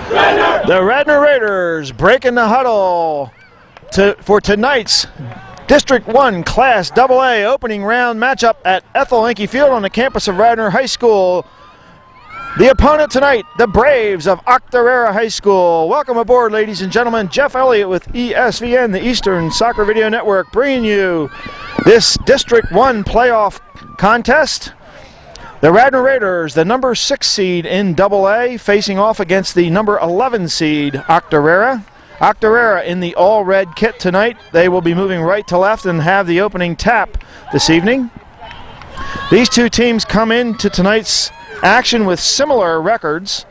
The Radnor Raiders breaking the huddle for tonight's District 1 Class AA opening round matchup at Ethel Enke Field on the campus of Radnor High School. The opponent tonight, the Braves of Octorara High School. Welcome aboard, ladies and gentlemen. Jeff Elliott with ESVN, the Eastern Soccer Video Network, bringing you this District 1 playoff contest. The Radnor Raiders, the number 6 seed in AA, facing off against the number 11 seed, Octorara. Octorara in the all-red kit tonight. They will be moving right to left and have the opening tap this evening. These two teams come into tonight's action with similar records.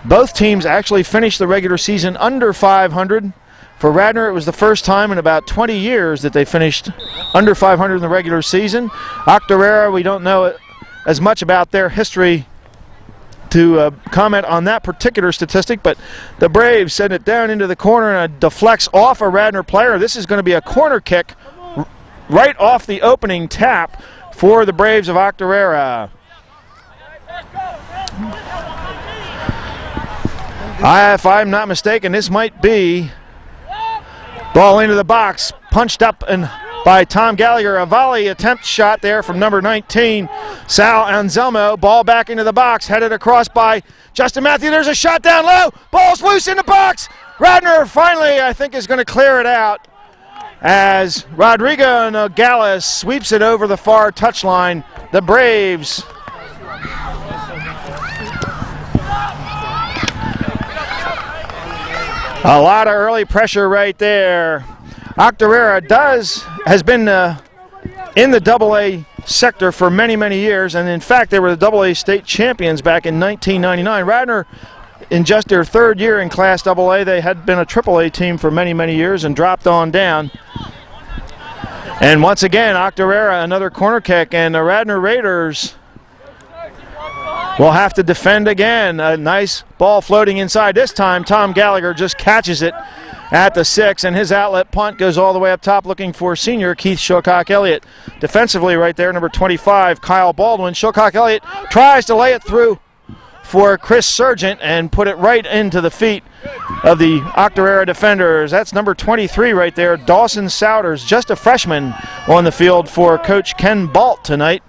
Both teams actually finished the regular season under 500. For Radnor, it was the first time in about 20 years that they finished under 500 in the regular season. Octorara, we don't know as much about their history to comment on that particular statistic, but the Braves send it down into the corner and it deflects off a Radnor player. This is going to be a corner kick right off the opening tap for the Braves of Octorara. If I'm not mistaken, this might be ball into the box, punched up and by Tom Gallagher. A volley attempt shot there from number 19, Sal Anselmo. Ball back into the box, headed across by Justin Matthew. There's a shot down low. Ball's loose in the box. Radnor finally, I think, is going to clear it out as Rodrigo Nogales sweeps it over the far touchline. The Braves a lot of early pressure right there. Octorara has been in the AA sector for many, many years, and in fact they were the AA state champions back in 1999. Radnor, in just their third year in Class AA, they had been a AAA team for many, many years and dropped on down. And once again, Octorara, another corner kick, and the Radnor Raiders will have to defend again. A nice ball floating inside. This time, Tom Gallagher just catches it at the 6, and his outlet punt goes all the way up top looking for senior Keith Shilcock-Elliott. Defensively right there, number 25, Kyle Baldwin. Shilcock-Elliott tries to lay it through for Chris Sargent and put it right into the feet of the Octorara defenders. That's number 23 right there, Dawson Souders, just a freshman on the field for Coach Ken Balt tonight.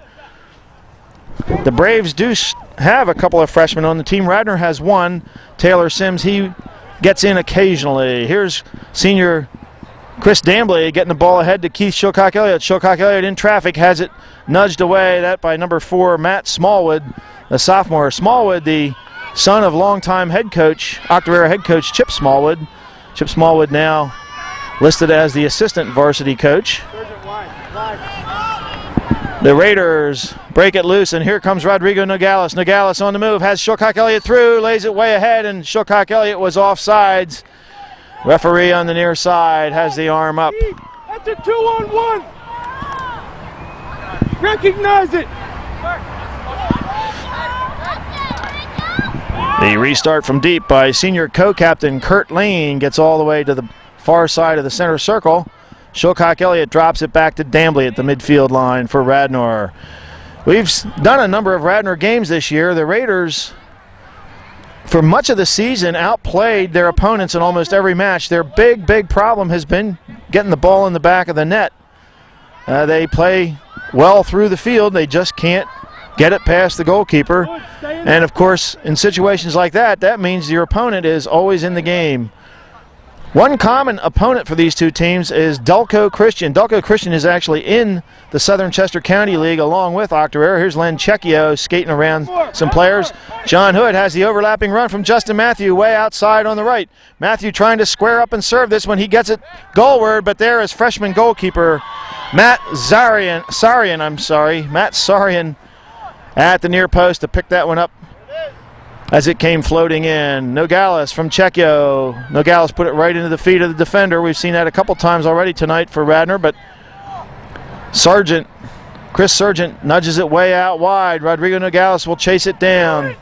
The Braves do have a couple of freshmen on the team. Radnor has one, Taylor Sims. He gets in occasionally. Here's senior Chris Dambley getting the ball ahead to Keith Shilcock-Elliott. Shilcock-Elliott in traffic, has it nudged away. That by number 4, Matt Smallwood, the sophomore. Smallwood, the son of longtime head coach, Octorara head coach Chip Smallwood. Chip Smallwood now listed as the assistant varsity coach. The Raiders break it loose, and here comes Rodrigo Nogales. Nogales on the move, has Shilcock-Elliott through, lays it way ahead, and Shilcock-Elliott was offsides. Referee on the near side has the arm up. That's a 2-on-1. Recognize it. The restart from deep by senior co-captain Kurt Lane gets all the way to the far side of the center circle. Shilcock-Elliott drops it back to Dambley at the midfield line for Radnor. We've done a number of Radnor games this year. The Raiders, for much of the season, outplayed their opponents in almost every match. Their big problem has been getting the ball in the back of the net. They play well through the field. They just can't get it past the goalkeeper. And, of course, in situations like that, that means your opponent is always in the game. One common opponent for these two teams is Delco Christian. Delco Christian is actually in the Southern Chester County League along with Octorara. Here's Len Cecchio skating around some players. John Hood has the overlapping run from Justin Matthew way outside on the right. Matthew trying to square up and serve this one. He gets it goalward, but there is freshman goalkeeper Matt Sarian at the near post to pick that one up as it came floating in. Nogales from Cecchio. Nogales put it right into the feet of the defender. We've seen that a couple times already tonight for Radnor, but Chris Sargent nudges it way out wide. Rodrigo Nogales will chase it down.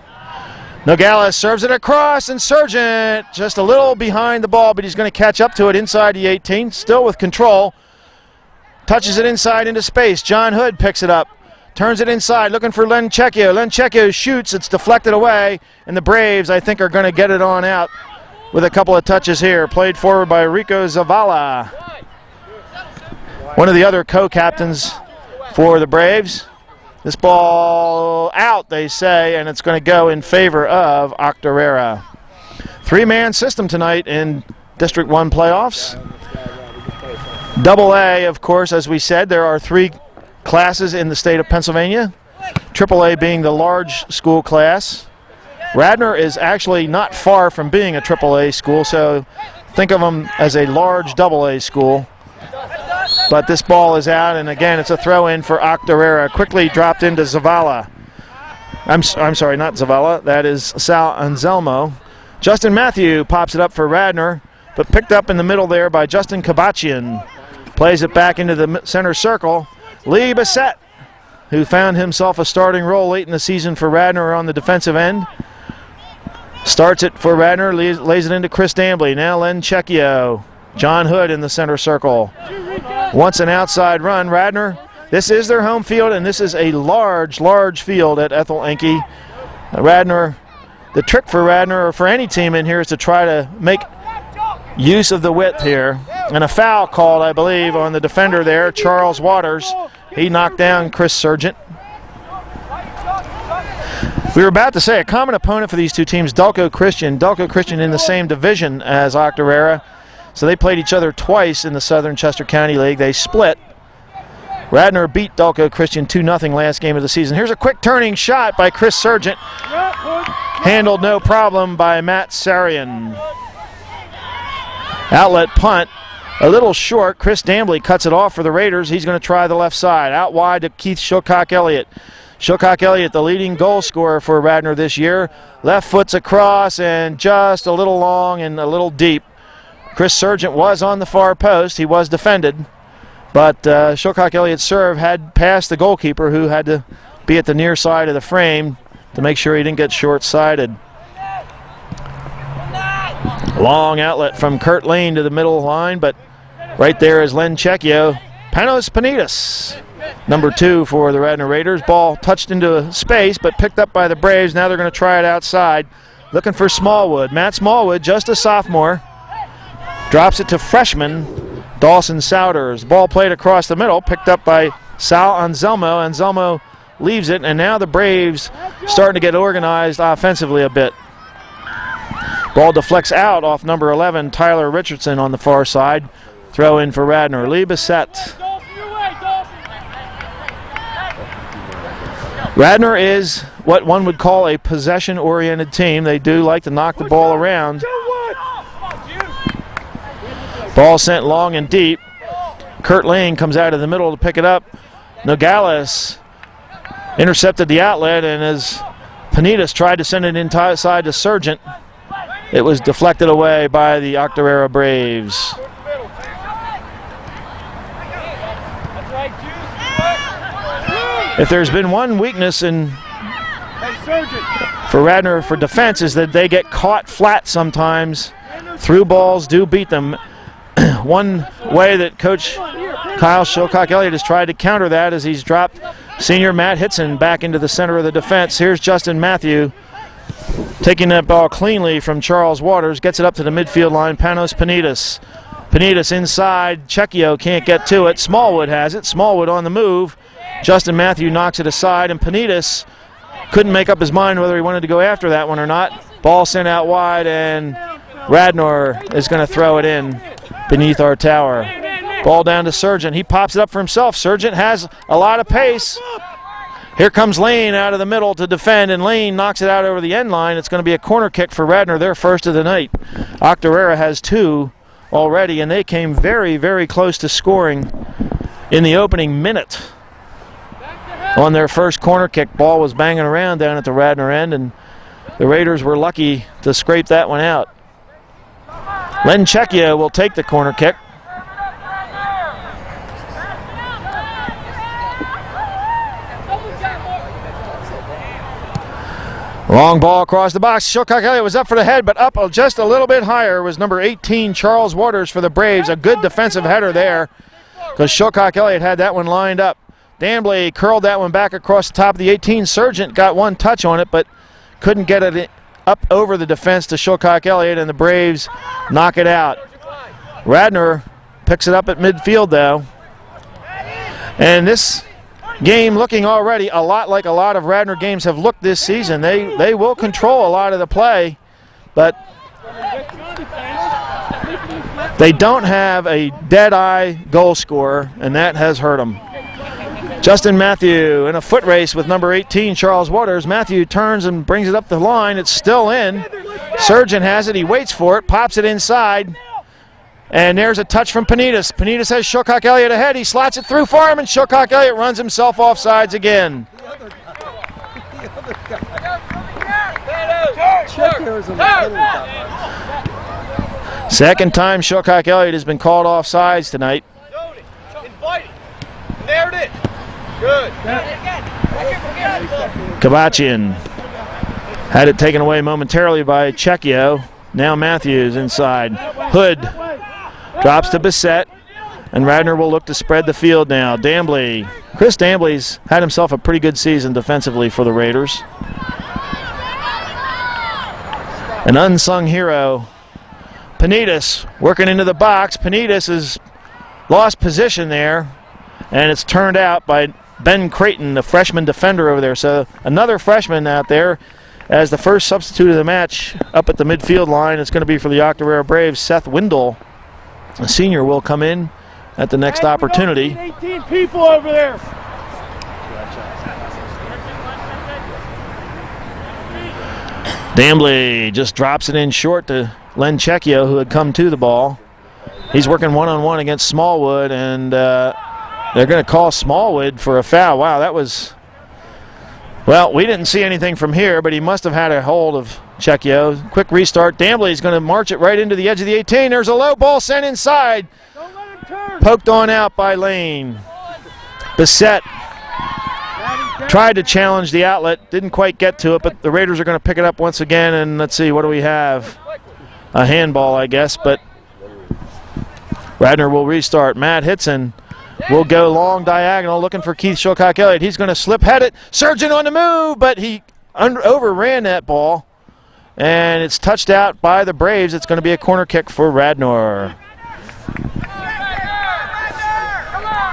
Nogales serves it across, and Sargent just a little behind the ball, but he's going to catch up to it inside the 18, still with control. Touches it inside into space. John Hood picks it up. turns it inside, looking for Lenchecchio. Lenchecchio shoots, it's deflected away, and the Braves, I think, are going to get it on out with a couple of touches here. Played forward by Rico Zavala, one of the other co-captains for the Braves. This ball out, they say, and it's going to go in favor of Octorara. Three-man system tonight in District 1 playoffs. Double A, of course, as we said, there are 3 classes in the state of Pennsylvania. Triple A being the large school class. Radnor is actually not far from being a Triple A school, so think of them as a large Double A school. But this ball is out, and again, it's a throw-in for Octorara. Quickly dropped into Zavala. I'm sorry, not Zavala. That is Sal Anselmo. Justin Matthew pops it up for Radnor, but picked up in the middle there by Justin Kabachian. Plays it back into the center circle. Lee Bissett, who found himself a starting role late in the season for Radnor on the defensive end. Starts it for Radnor, lays it into Chris Dambley. Now Lenchecchio. John Hood in the center circle. Wants an outside run. Radnor, this is their home field, and this is a large, large field at Ethel Enke. Radnor, the trick for Radnor, or for any team in here, is to try to make use of the width here. And a foul called, I believe, on the defender there, Charles Waters. He knocked down Chris Sargent. We were about to say a common opponent for these two teams, Delco Christian. Delco Christian in the same division as Octorara. So they played each other twice in the Southern Chester County League. They split. Radnor beat Delco Christian 2-0 last game of the season. Here's a quick turning shot by Chris Sargent. Handled no problem by Matt Sarian. Outlet punt. A little short. Chris Dambley cuts it off for the Raiders. He's going to try the left side. Out wide to Keith Shilcock-Elliott. Shilcock-Elliott, the leading goal scorer for Radnor this year. Left foot's across and just a little long and a little deep. Chris Sargent was on the far post. He was defended. But Shilcock-Elliott's serve had passed the goalkeeper, who had to be at the near side of the frame to make sure he didn't get short-sided. Long outlet from Kurt Lane to the middle line, but right there is Lenchecchio. Panos Panitas, number 2 for the Radnor Raiders. Ball touched into space, but picked up by the Braves. Now they're going to try it outside. Looking for Smallwood. Matt Smallwood, just a sophomore. Drops it to freshman Dawson Souders. Ball played across the middle, picked up by Sal Anselmo. Anselmo leaves it, and now the Braves starting to get organized offensively a bit. Ball deflects out off number 11, Tyler Richardson on the far side. Throw in for Radnor. Lee Bissett. Radnor is what one would call a possession-oriented team. They do like to knock the ball around. Ball sent long and deep. Kurt Lane comes out of the middle to pick it up. Nogales intercepted the outlet, and as Panitas tried to send it inside to Sargent, it was deflected away by the Octorara Braves. If there's been one weakness for Radnor for defense, is that they get caught flat sometimes. Through balls do beat them. One way that Coach Kyle Shilcock-Elliott has tried to counter that is he's dropped senior Matt Hitson back into the center of the defense. Here's Justin Matthew taking that ball cleanly from Charles Waters. Gets it up to the midfield line. Panos Panitas. Panitas inside. Checchio can't get to it. Smallwood has it. Smallwood on the move. Justin Matthew knocks it aside, and Panitas couldn't make up his mind whether he wanted to go after that one or not. Ball sent out wide, and Radnor is going to throw it in beneath our tower. Ball down to Sargent. He pops it up for himself. Sargent has a lot of pace. Here comes Lane out of the middle to defend, and Lane knocks it out over the end line. It's going to be a corner kick for Radnor, their first of the night. Octorara has 2 already, and they came very, very close to scoring in the opening minute. On their first corner kick, ball was banging around down at the Radnor end, and the Raiders were lucky to scrape that one out. Lenchecchio will take the corner kick. Long ball across the box. Shilcock-Elliott was up for the head, but up just a little bit higher was number 18, Charles Waters, for the Braves. A good defensive header there, because Shilcock-Elliott had that one lined up. Dambley curled that one back across the top of the 18. Sargent got one touch on it, but couldn't get it up over the defense to Shilcock Elliott, and the Braves knock it out. Radnor picks it up at midfield, though. And this game looking already a lot like a lot of Radnor games have looked this season. They will control a lot of the play, but they don't have a dead-eye goal scorer, and that has hurt them. Justin Matthew in a foot race with number 18, Charles Waters. Matthew turns and brings it up the line. It's still in. Sargent has it. He waits for it, pops it inside. And there's a touch from Panitas. Panitas has Shilcock Elliott ahead. He slots it through for him, and Shilcock Elliott runs himself off sides again. Second time Shilcock Elliott has been called off sides tonight. There it is. Good. Kabachian had it taken away momentarily by Checchio. Now Matthews inside. Hood drops to Bissett, and Radnor will look to spread the field now. Dambley. Chris Dambley's had himself a pretty good season defensively for the Raiders. An unsung hero. Panitas working into the box. Panitas has lost position there, and it's turned out by Ben Creighton, the freshman defender over there. So another freshman out there as the first substitute of the match up at the midfield line. It's going to be for the Octorara Braves. Seth Windle, a senior, will come in at the next opportunity. 18 people over there. Dambley just drops it in short to Len Checchio, who had come to the ball. He's working one-on-one against Smallwood, and they're going to call Smallwood for a foul. Wow, that was... Well, we didn't see anything from here, but he must have had a hold of Checchio. Quick restart. Dambley's going to march it right into the edge of the 18. There's a low ball sent inside. Don't let him turn. Poked on out by Lane. Bissett tried to challenge the outlet. Didn't quite get to it, but the Raiders are going to pick it up once again. And let's see, what do we have? A handball, I guess, but Radnor will restart. Matt Hitson will go long diagonal looking for Keith Shilcock Elliott. He's going to slip head it. Sargent on the move, but he overran that ball. And it's touched out by the Braves. It's going to be a corner kick for Radnor.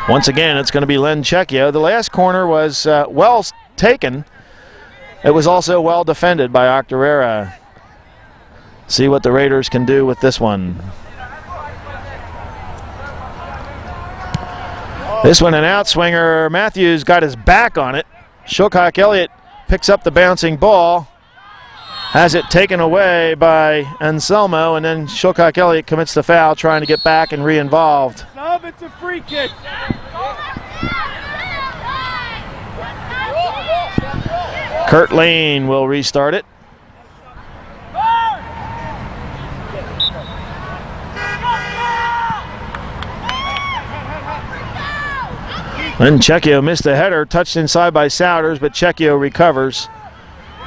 Once again, it's going to be Len Checchio. The last corner was well taken. It was also well defended by Octorara. See what the Raiders can do with this one. This one an outswinger. Matthews got his back on it. Shilcock Elliott picks up the bouncing ball. Has it taken away by Anselmo, and then Shilcock Elliott commits the foul, trying to get back and re-involved. Sub, it's a free kick. Kurt Lane will restart it. Then Checchio missed the header, touched inside by Souders, but Checchio recovers.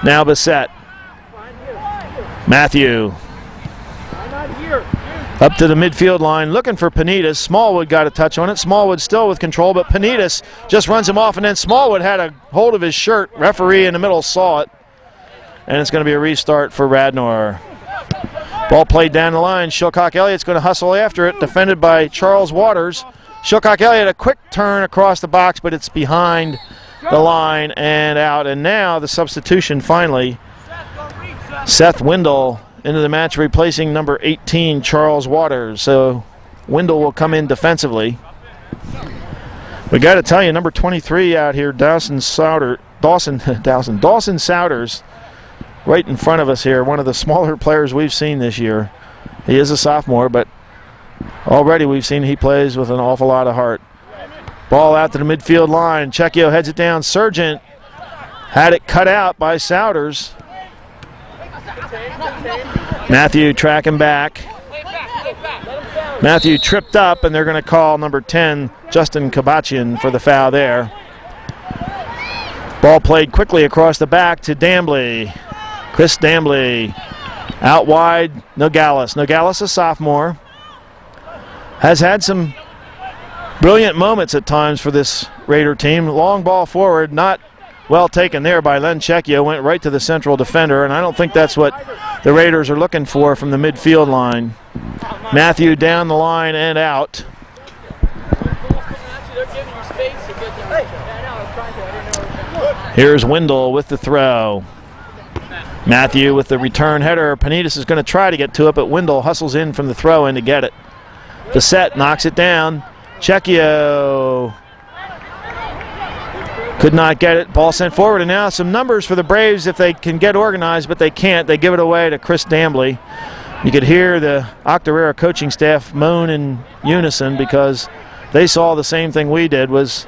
Now Bissett. Matthew. Up to the midfield line, looking for Panitas. Smallwood got a touch on it. Smallwood still with control, but Panitas just runs him off, and then Smallwood had a hold of his shirt. Referee in the middle saw it, and it's going to be a restart for Radnor. Ball played down the line. Shilcock Elliott's going to hustle after it, defended by Charles Waters. Shilcock Elliott, a quick turn across the box, but it's behind the line and out. And now the substitution finally. Seth Windle into the match, replacing number 18, Charles Waters. So Windle will come in defensively. We got to tell you, number 23 out here, Dawson Souders, right in front of us here, one of the smaller players we've seen this year. He is a sophomore, but already we've seen he plays with an awful lot of heart. Ball out to the midfield line. Checchio heads it down. Sargent had it cut out by Souders. Matthew tracking back. Matthew tripped up, and they're going to call number 10, Justin Kabachian, for the foul there. Ball played quickly across the back to Dambley. Chris Dambley out wide. Nogales. Nogales, a sophomore, has had some Brilliant moments at times for this Raider team. Long ball forward, not well taken there by Len Checchio, went right to the central defender, and I don't think that's what the Raiders are looking for from the midfield line. Matthew down the line and out. Here's Wendell with the throw. Matthew with the return header. Panitas is going to try to get to it, but Wendell hustles in from the throw in to get it. Bissett knocks it down. Checchio could not get it. Ball sent forward, and now some numbers for the Braves if they can get organized, but they can't. They give it away to Chris Dambley. You could hear the Octorara coaching staff moan in unison because they saw the same thing we did, was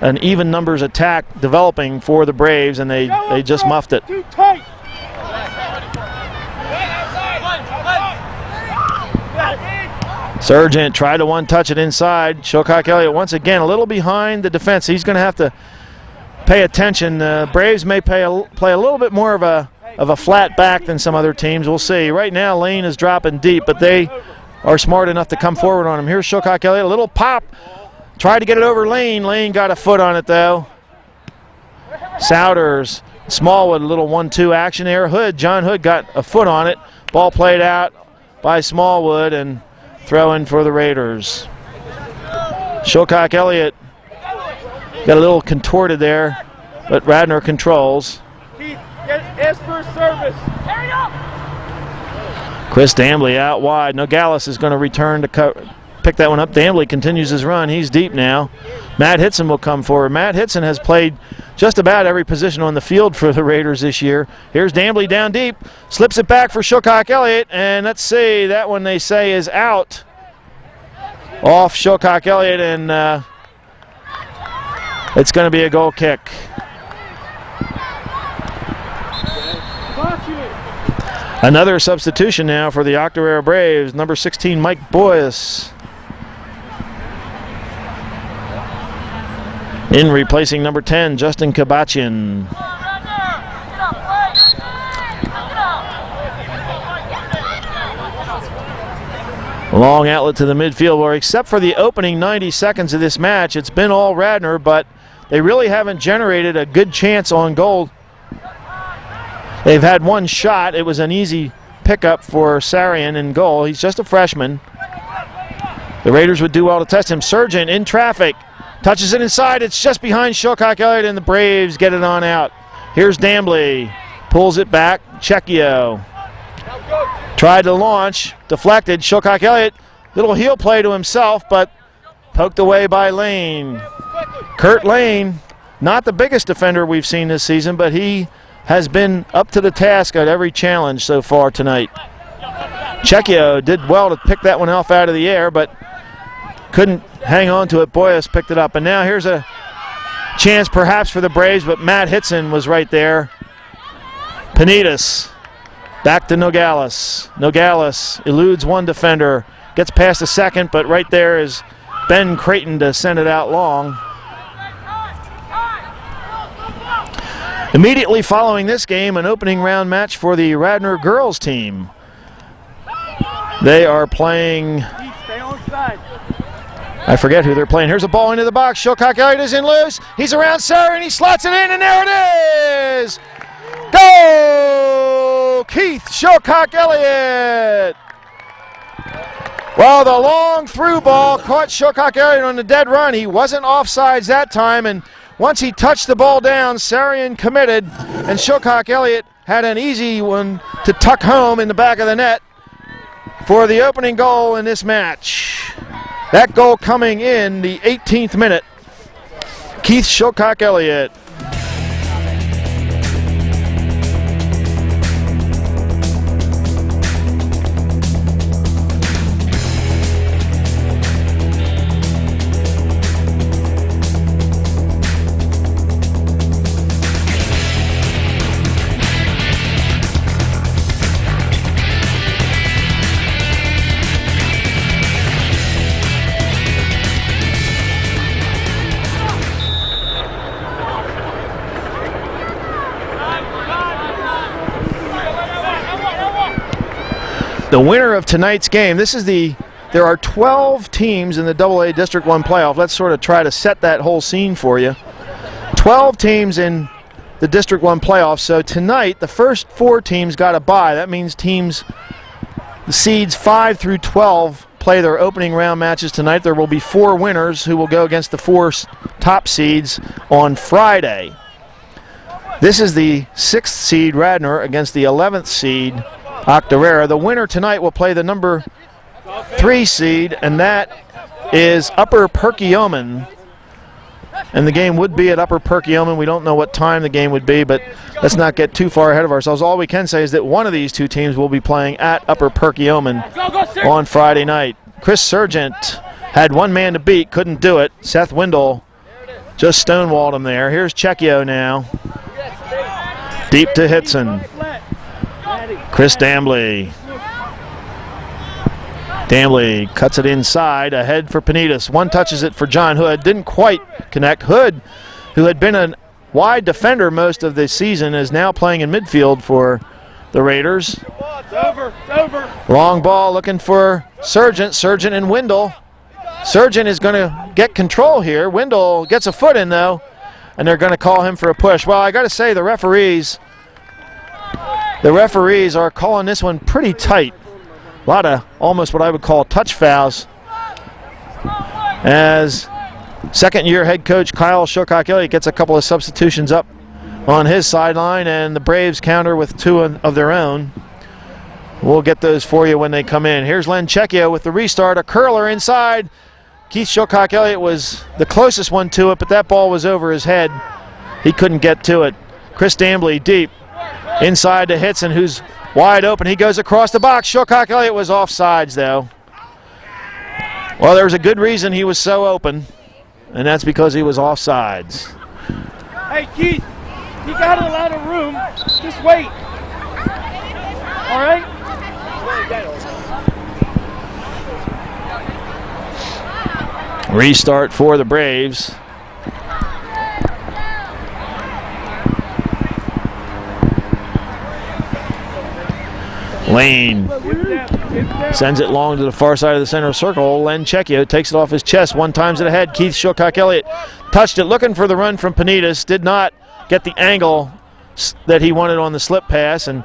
an even numbers attack developing for the Braves, and they just muffed it. Too tight. Sargent tried to one-touch it inside. Shilcock Elliott once again a little behind the defense. He's going to have to pay attention. The Braves may play a little bit more of a flat back than some other teams. We'll see. Right now Lane is dropping deep, but they are smart enough to come forward on him. Here's Shilcock Elliott, a little pop. Tried to get it over Lane. Lane got a foot on it though. Souders, Smallwood, a little 1-2 action there. John Hood got a foot on it. Ball played out by Smallwood and throw in for the Raiders. Shilcock Elliott got a little contorted there, but Radnor controls. Keith, ask for a service. Carry up. Chris Dambley out wide. Nogales is going to return to pick that one up. Dambley continues his run. He's deep now. Matt Hitson will come forward. Matt Hitson has played just about every position on the field for the Raiders this year. Here's Dambley down deep. Slips it back for Shilcock Elliott, and let's see, that one they say is out. Off Shilcock Elliott, and it's going to be a goal kick. Another substitution now for the Octorara Braves. Number 16, Mike Boyce, in replacing number 10, Justin Kabachian. Long outlet to the midfield, where except for the opening 90 seconds of this match, it's been all Radnor, but they really haven't generated a good chance on goal. They've had one shot. It was an easy pickup for Sarian in goal. He's just a freshman. The Raiders would do well to test him. Sargent in traffic. Touches it inside. It's just behind Shilcock Elliott, and the Braves get it on out. Here's Dambley. Pulls it back. Checchio tried to launch. Deflected. Shilcock Elliott. Little heel play to himself, but poked away by Lane. Kurt Lane, not the biggest defender we've seen this season, but he has been up to the task at every challenge so far tonight. Checchio did well to pick that one off out of the air, but couldn't hang on to it. Boyas picked it up, and now here's a chance perhaps for the Braves, but Matt Hitson was right there. Panitas back to Nogales. Nogales eludes one defender, gets past a second, but right there is Ben Creighton to send it out long. Immediately following this game, an opening round match for the Radnor girls team. They are playing, I forget who they're playing. Here's a ball into the box. Shilcock Elliott is in loose. He's around Sarah, and he slots it in, and there it is! Go! Keith Shilcock Elliott! Well, the long through ball caught Shilcock Elliott on the dead run. He wasn't offsides that time, and once he touched the ball down, Sarian committed, and Shilcock Elliott had an easy one to tuck home in the back of the net for the opening goal in this match. That goal coming in the 18th minute. Keith Shilcock Elliott. The winner of tonight's game, this is the there are 12 teams in the AA District 1 playoff. Let's sort of try to set that whole scene for you. 12 teams in the District 1 playoff. So tonight, the first 4 teams got a bye. That means the seeds 5 through 12 play their opening round matches tonight. There will be 4 winners who will go against the 4 top seeds on Friday. This is the 6th seed Radnor against the 11th seed Octorara. The winner tonight will play the number 3 seed, and that is Upper Perkiomen. And the game would be at Upper Perkiomen. We don't know what time the game would be, but let's not get too far ahead of ourselves. All we can say is that one of these 2 teams will be playing at Upper Perkiomen on Friday night. Chris Sargent had 1 man to beat, couldn't do it. Seth Wendell just stonewalled him there. Here's Checchio now. Deep to Hitson. Chris Dambley. Dambley cuts it inside, ahead for Panitas. 1 touches it for John Hood. Didn't quite connect. Hood, who had been a wide defender most of the season, is now playing in midfield for the Raiders. It's over. It's over. Long ball looking for Sargent. Sargent and Wendell. Sargent is going to get control here. Wendell gets a foot in, though, and they're going to call him for a push. Well, I got to say, the referees are calling this one pretty tight. A lot of almost what I would call touch fouls, as second-year head coach Kyle Shokak-Elliott gets a couple of substitutions up on his sideline, and the Braves counter with 2 of their own. We'll get those for you when they come in. Here's Len Checchio with the restart. A curler inside. Keith Shokak-Elliott was the closest one to it, but that ball was over his head. He couldn't get to it. Chris Dambley deep. Inside to Hitson, who's wide open. He goes across the box. Shokak-Elliott was offsides, though. Well, there was a good reason he was so open, and that's because he was offsides. Hey, Keith, you got a lot of room. Just wait. All right? Restart for the Braves. Lane sends it long to the far side of the center circle. Len Checchio takes it off his chest. 1 time to the head. Keith Shokak-Elliott touched it, looking for the run from Panitas. Did not get the angle that he wanted on the slip pass, and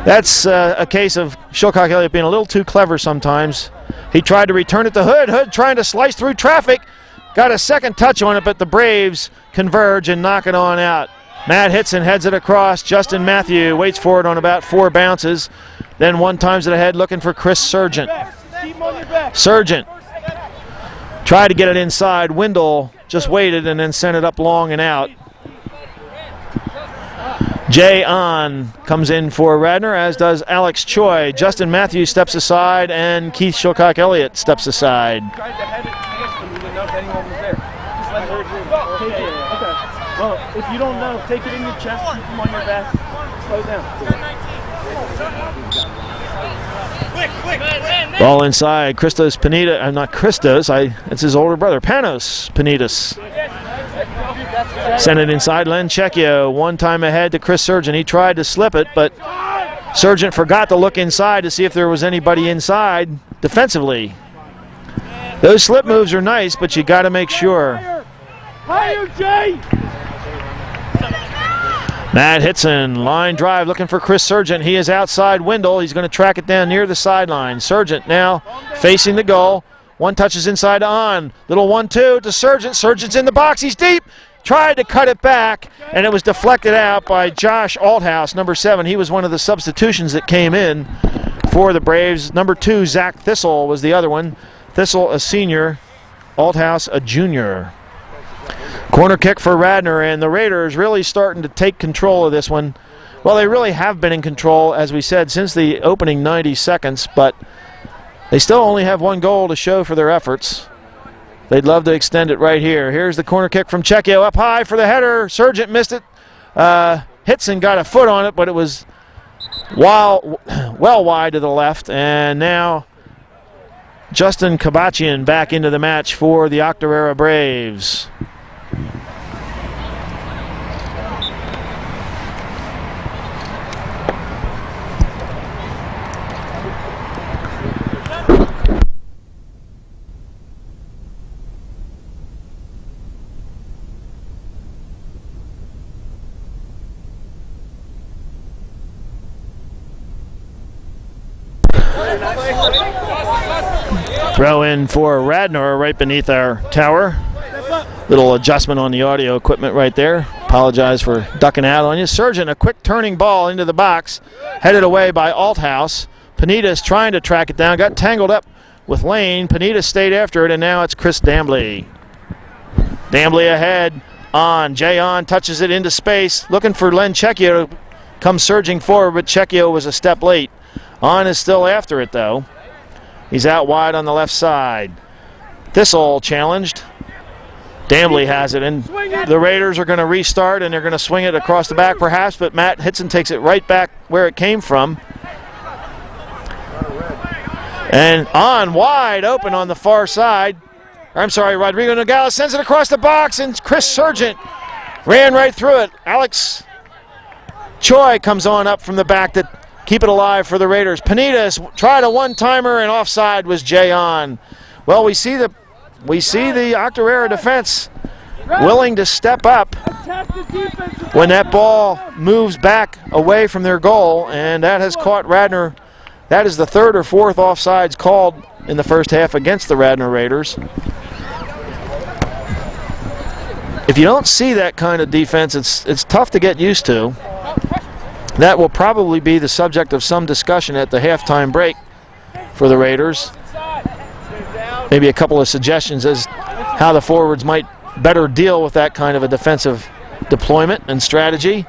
that's a case of Shokak-Elliott being a little too clever sometimes. He tried to return it to Hood. Hood trying to slice through traffic. Got a second touch on it, but the Braves converge and knock it on out. Matt Hitson heads it across. Justin Matthew waits for it on about 4 bounces. Then 1 time to the head looking for Chris Sargent. Sargent tried to get it inside. Wendell just waited and then sent it up long and out. Jay On comes in for Radnor, as does Alex Choi. Justin Matthews steps aside, and Keith Shokak-Elliott steps aside. Tried to head it. We didn't know if anyone was there. Just let her take it. Okay. Well, if you don't know, take it in your chest, keep them on your back. Slow down. Ball inside. Christos Panita. Not Christos. It's his older brother, Panos Panitas. Sent it inside. Len Checchio. 1 time ahead to Chris Sargent. He tried to slip it, but Sargent forgot to look inside to see if there was anybody inside defensively. Those slip moves are nice, but you got to make sure. Higher, Jay! Matt Hitson, line drive, looking for Chris Sargent. He is outside Wendell. He's going to track it down near the sideline. Sargent now facing the goal. 1 touch is inside to On. Little 1-2 to Sargent. Sargent's in the box. He's deep. Tried to cut it back, and it was deflected out by Josh Althouse, number 7. He was one of the substitutions that came in for the Braves. Number 2, Zach Thistle, was the other one. Thistle, a senior. Althouse, a junior. Corner kick for Radnor, and the Raiders really starting to take control of this one. Well, they really have been in control, as we said, since the opening 90 seconds, but they still only have 1 goal to show for their efforts. They'd love to extend it right here. Here's the corner kick from Checchio, up high for the header. Sargent missed it. Hitson got a foot on it, but it was well wide to the left, and now Justin Kabachian back into the match for the Octorara Braves. Throw in for Radnor right beneath our tower. Little adjustment on the audio equipment right there. Apologize for ducking out on you. Surgeon, a quick turning ball into the box, headed away by Althouse. Panitas trying to track it down, got tangled up with Lane. Panitas stayed after it, and now it's Chris Dambley. Dambley ahead on. Jay on touches it into space, looking for Len Cecchio to come surging forward, but Cecchio was a step late. On is still after it, though. He's out wide on the left side. Thistle challenged. Dambley has it, and the Raiders are going to restart, and they're going to swing it across the back perhaps, but Matt Hitson takes it right back where it came from. And on wide open on the far side. I'm sorry, Rodrigo Nogales sends it across the box, and Chris Sargent ran right through it. Alex Choi comes on up from the back to keep it alive for the Raiders. Panitas tried a one-timer, and offside was Jay on. Well, we see the Octorara defense willing to step up when that ball moves back away from their goal, and that has caught Radnor. That is the third or fourth offsides called in the first half against the Radnor Raiders. If you don't see that kind of defense, it's tough to get used to. That will probably be the subject of some discussion at the halftime break for the Raiders. Maybe a couple of suggestions as how the forwards might better deal with that kind of a defensive deployment and strategy.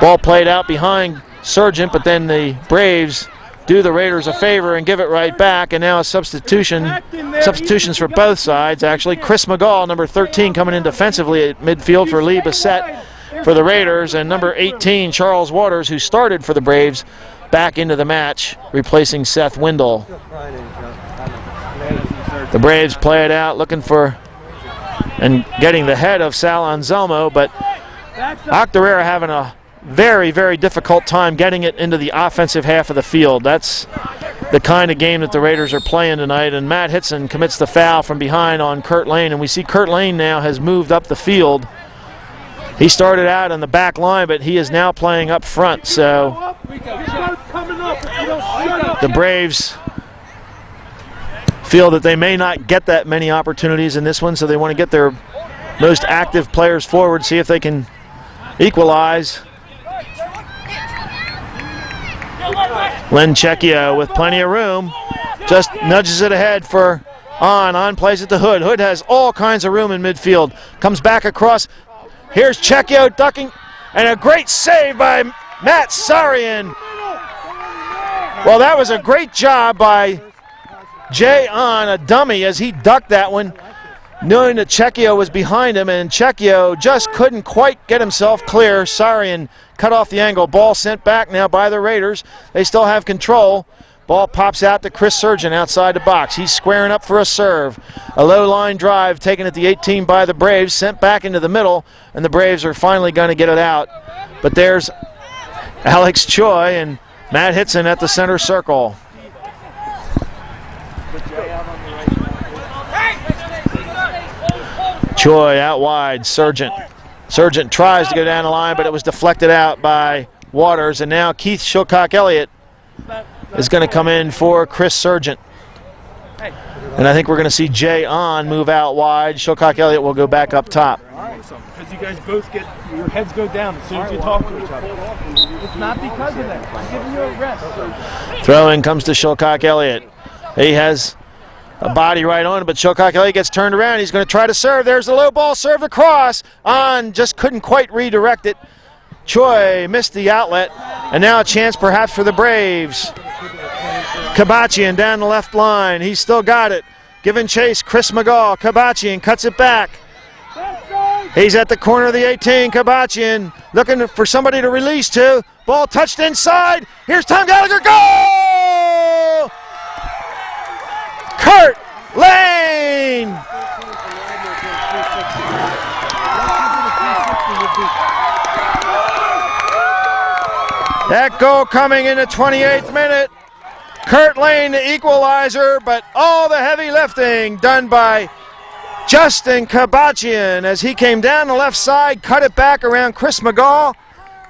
Ball played out behind Sargent, but then the Braves do the Raiders a favor and give it right back, and now a substitutions for both sides, actually. Chris McGall, number 13, coming in defensively at midfield for Lee Bissett for the Raiders, and number 18, Charles Waters, who started for the Braves, back into the match, replacing Seth Windle. The Braves play it out, looking for and getting the head of Sal Anselmo, but Octorara having a very, very difficult time getting it into the offensive half of the field. That's the kind of game that the Raiders are playing tonight, and Matt Hitson commits the foul from behind on Kurt Lane, and we see Kurt Lane now has moved up the field. He started out on the back line, but he is now playing up front, so the Braves feel that they may not get that many opportunities in this one, so they want to get their most active players forward, see if they can equalize. Len Cecchio with plenty of room, just nudges it ahead for On plays it to Hood. Hood has all kinds of room in midfield. Comes back across. Here's Cecchio ducking, and a great save by Matt Sarian. Well, that was a great job by Jay On, a dummy, as he ducked that one, knowing that Cecchio was behind him, and Cecchio just couldn't quite get himself clear. Sarian cut off the angle. Ball sent back now by the Raiders. They still have control. Ball pops out to Chris Sargent outside the box. He's squaring up for a serve. A low line drive taken at the 18 by the Braves, sent back into the middle, and the Braves are finally going to get it out. But there's Alex Choi and Matt Hitson at the center circle. Choi out wide, Sargent. Sargent tries to go down the line, but it was deflected out by Waters, and now Keith Shilcock-Elliott is going to come in for Chris Sargent. And I think we're going to see Jay On move out wide. Shilcock-Elliott will go back up top. Because you guys both get, your heads go down as soon as you talk to each other. It's not because of that. I'm giving you a rest. Throw-in comes to Shilcock-Elliott. He has a body right on it, but Shilcock-Elliott gets turned around. He's going to try to serve. There's the low ball serve across. On just couldn't quite redirect it. Choi missed the outlet, and now a chance perhaps for the Braves. Kabachian down the left line. He's still got it. Giving chase, Chris McGall. Kabachian cuts it back. He's at the corner of the 18. Kabachian looking for somebody to release to. Ball touched inside. Here's Tom Gallagher. Goal! Kurt Lane! That goal coming in the 28th minute. Kurt Lane, the equalizer, but all the heavy lifting done by Justin Kabachian as he came down the left side, cut it back around Chris McGall,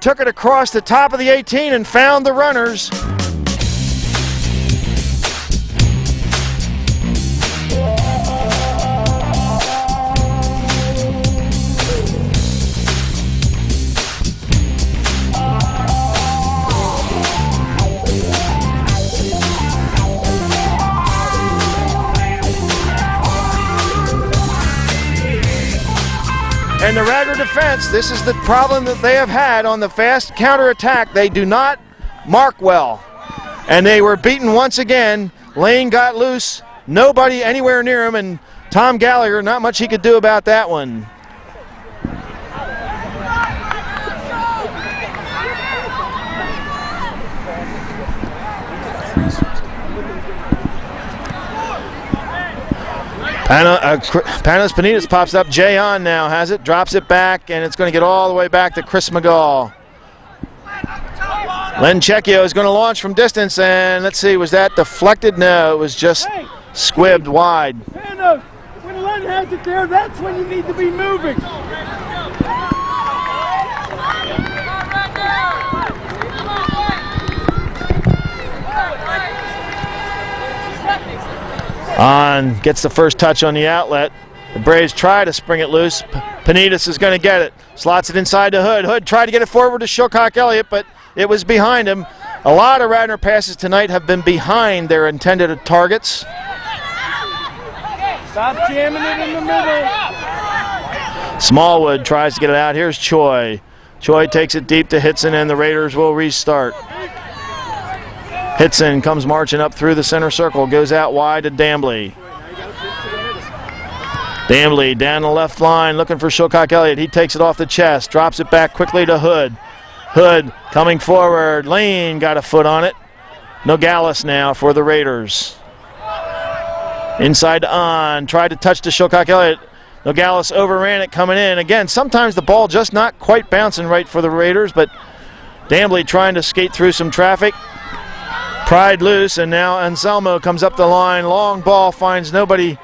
took it across the top of the 18 and found the runners. And the Radnor defense, this is the problem that they have had on the fast counterattack. They do not mark well. And they were beaten once again. Lane got loose. Nobody anywhere near him. And Tom Gallagher, not much he could do about that one. Panos Panitas pops up. Jay on now has it, drops it back, and it's going to get all the way back to Chris McGall. Len Checchio is going to launch from distance, and let's see, was that deflected? No, it was just squibbed wide. Panos, when Len has it there, that's when you need to be moving. On gets the first touch on the outlet. The Braves try to spring it loose. Panitas is going to get it. Slots it inside to Hood. Hood tried to get it forward to Shilcock Elliott, but it was behind him. A lot of Radnor passes tonight have been behind their intended targets. Stop jamming it in the middle. Smallwood tries to get it out. Here's Choi. Choi takes it deep to Hitson, and the Raiders will restart. Hitson comes marching up through the center circle, goes out wide to Dambley. Dambley down the left line looking for Shilcock Elliott. He takes it off the chest, drops it back quickly to Hood. Hood coming forward. Lane got a foot on it. Nogales now for the Raiders. Inside to On, tried to touch to Shilcock Elliott. Nogales overran it coming in. Again, sometimes the ball just not quite bouncing right for the Raiders, but Dambley trying to skate through some traffic. Pried loose, and now Anselmo comes up the line. Long ball finds nobody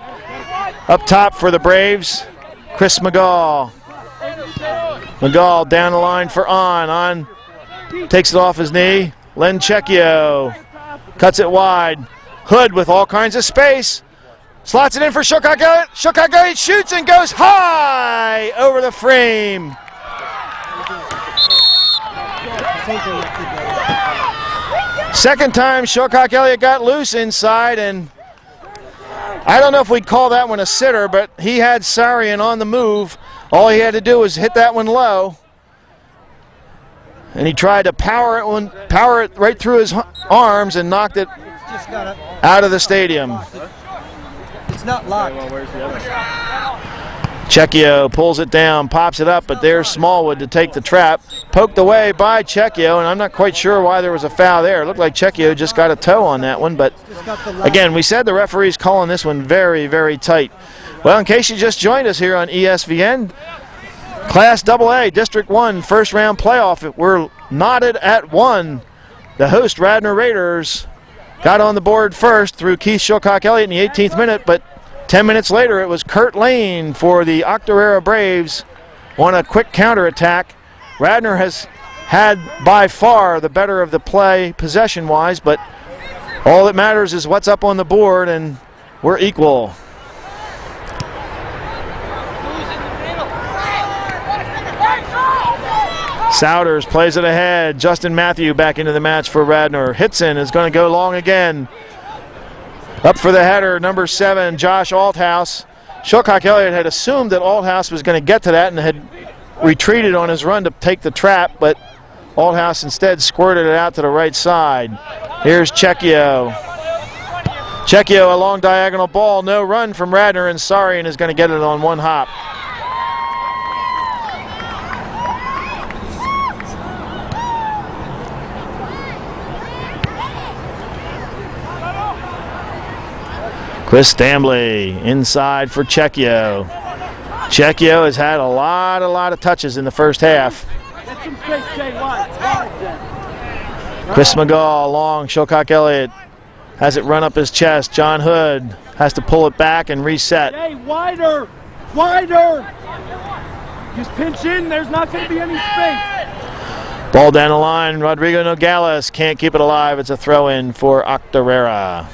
up top for the Braves. Chris McGall. McGall down the line for On. On takes it off his knee. Len Checchio cuts it wide. Hood with all kinds of space. Slots it in for Shilcock Elliott. Shilcock Elliott shoots and goes high over the frame. Second time Shilcock Elliott got loose inside, and I don't know if we'd call that one a sitter, but he had Sarian on the move. All he had to do was hit that one low, and he tried to power it right through his arms and knocked it out of the stadium. It's not locked. Checchio pulls it down, pops it up, but there's Smallwood to take the trap. Poked away by Checchio, and I'm not quite sure why there was a foul there. It looked like Checchio just got a toe on that one, but again, we said the referee's calling this one very, very tight. Well, in case you just joined us here on ESVN, Class AA, District 1, first round playoff. We're knotted at 1. The host, Radnor Raiders, got on the board first through Keith Shilcock Elliott in the 18th minute, but 10 minutes later, it was Kurt Lane for the Octorara Braves on a quick counterattack. Radnor has had by far the better of the play possession-wise, but all that matters is what's up on the board, and we're equal. Souders plays it ahead. Justin Matthew back into the match for Radnor. Hitson is going to go long again. Up for the header, number 7, Josh Althouse. Shilcock Elliott had assumed that Althouse was going to get to that and had retreated on his run to take the trap, but Althouse instead squirted it out to the right side. Here's Checchio. Checchio, a long diagonal ball, no run from Radnor, and Sarian is going to get it on one hop. Chris Dambley inside for Checchio. Checchio has had a lot of touches in the first half. Chris McGall, long, Shilcock Elliott has it run up his chest. John Hood has to pull it back and reset. Hey, wider, wider. Just pinch in, there's not going to be any space. Ball down the line, Rodrigo Nogales can't keep it alive. It's a throw in for Octorara.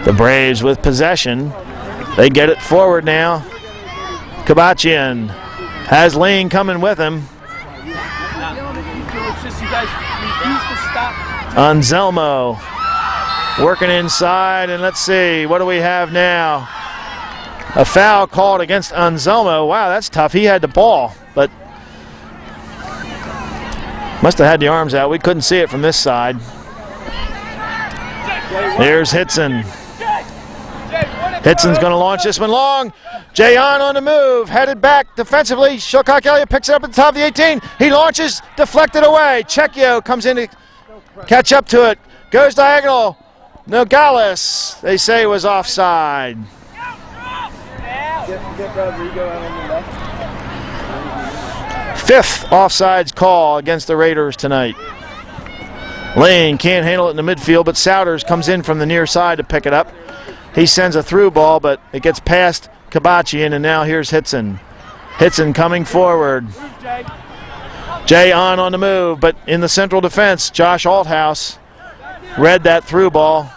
The Braves with possession. They get it forward now. Kabachian has Lane coming with him. It's just you guys Anselmo working inside, and let's see, what do we have now? A foul called against Anselmo. Wow, that's tough. He had the ball, but must have had the arms out. We couldn't see it from this side. There's Hitson. Hitson's going to launch this one long. Jayon on the move, headed back defensively. Shilcock Elliott picks it up at the top of the 18. He launches, deflected away. Checchio comes in to catch up to it. Goes diagonal. Nogales, they say, was offside. Fifth offsides call against the Raiders tonight. Lane can't handle it in the midfield, but Souders comes in from the near side to pick it up. He sends a through ball, but it gets past Kabachian, and now here's Hitson. Hitson coming forward. Jay on the move, but in the central defense, Josh Althouse read that through ball,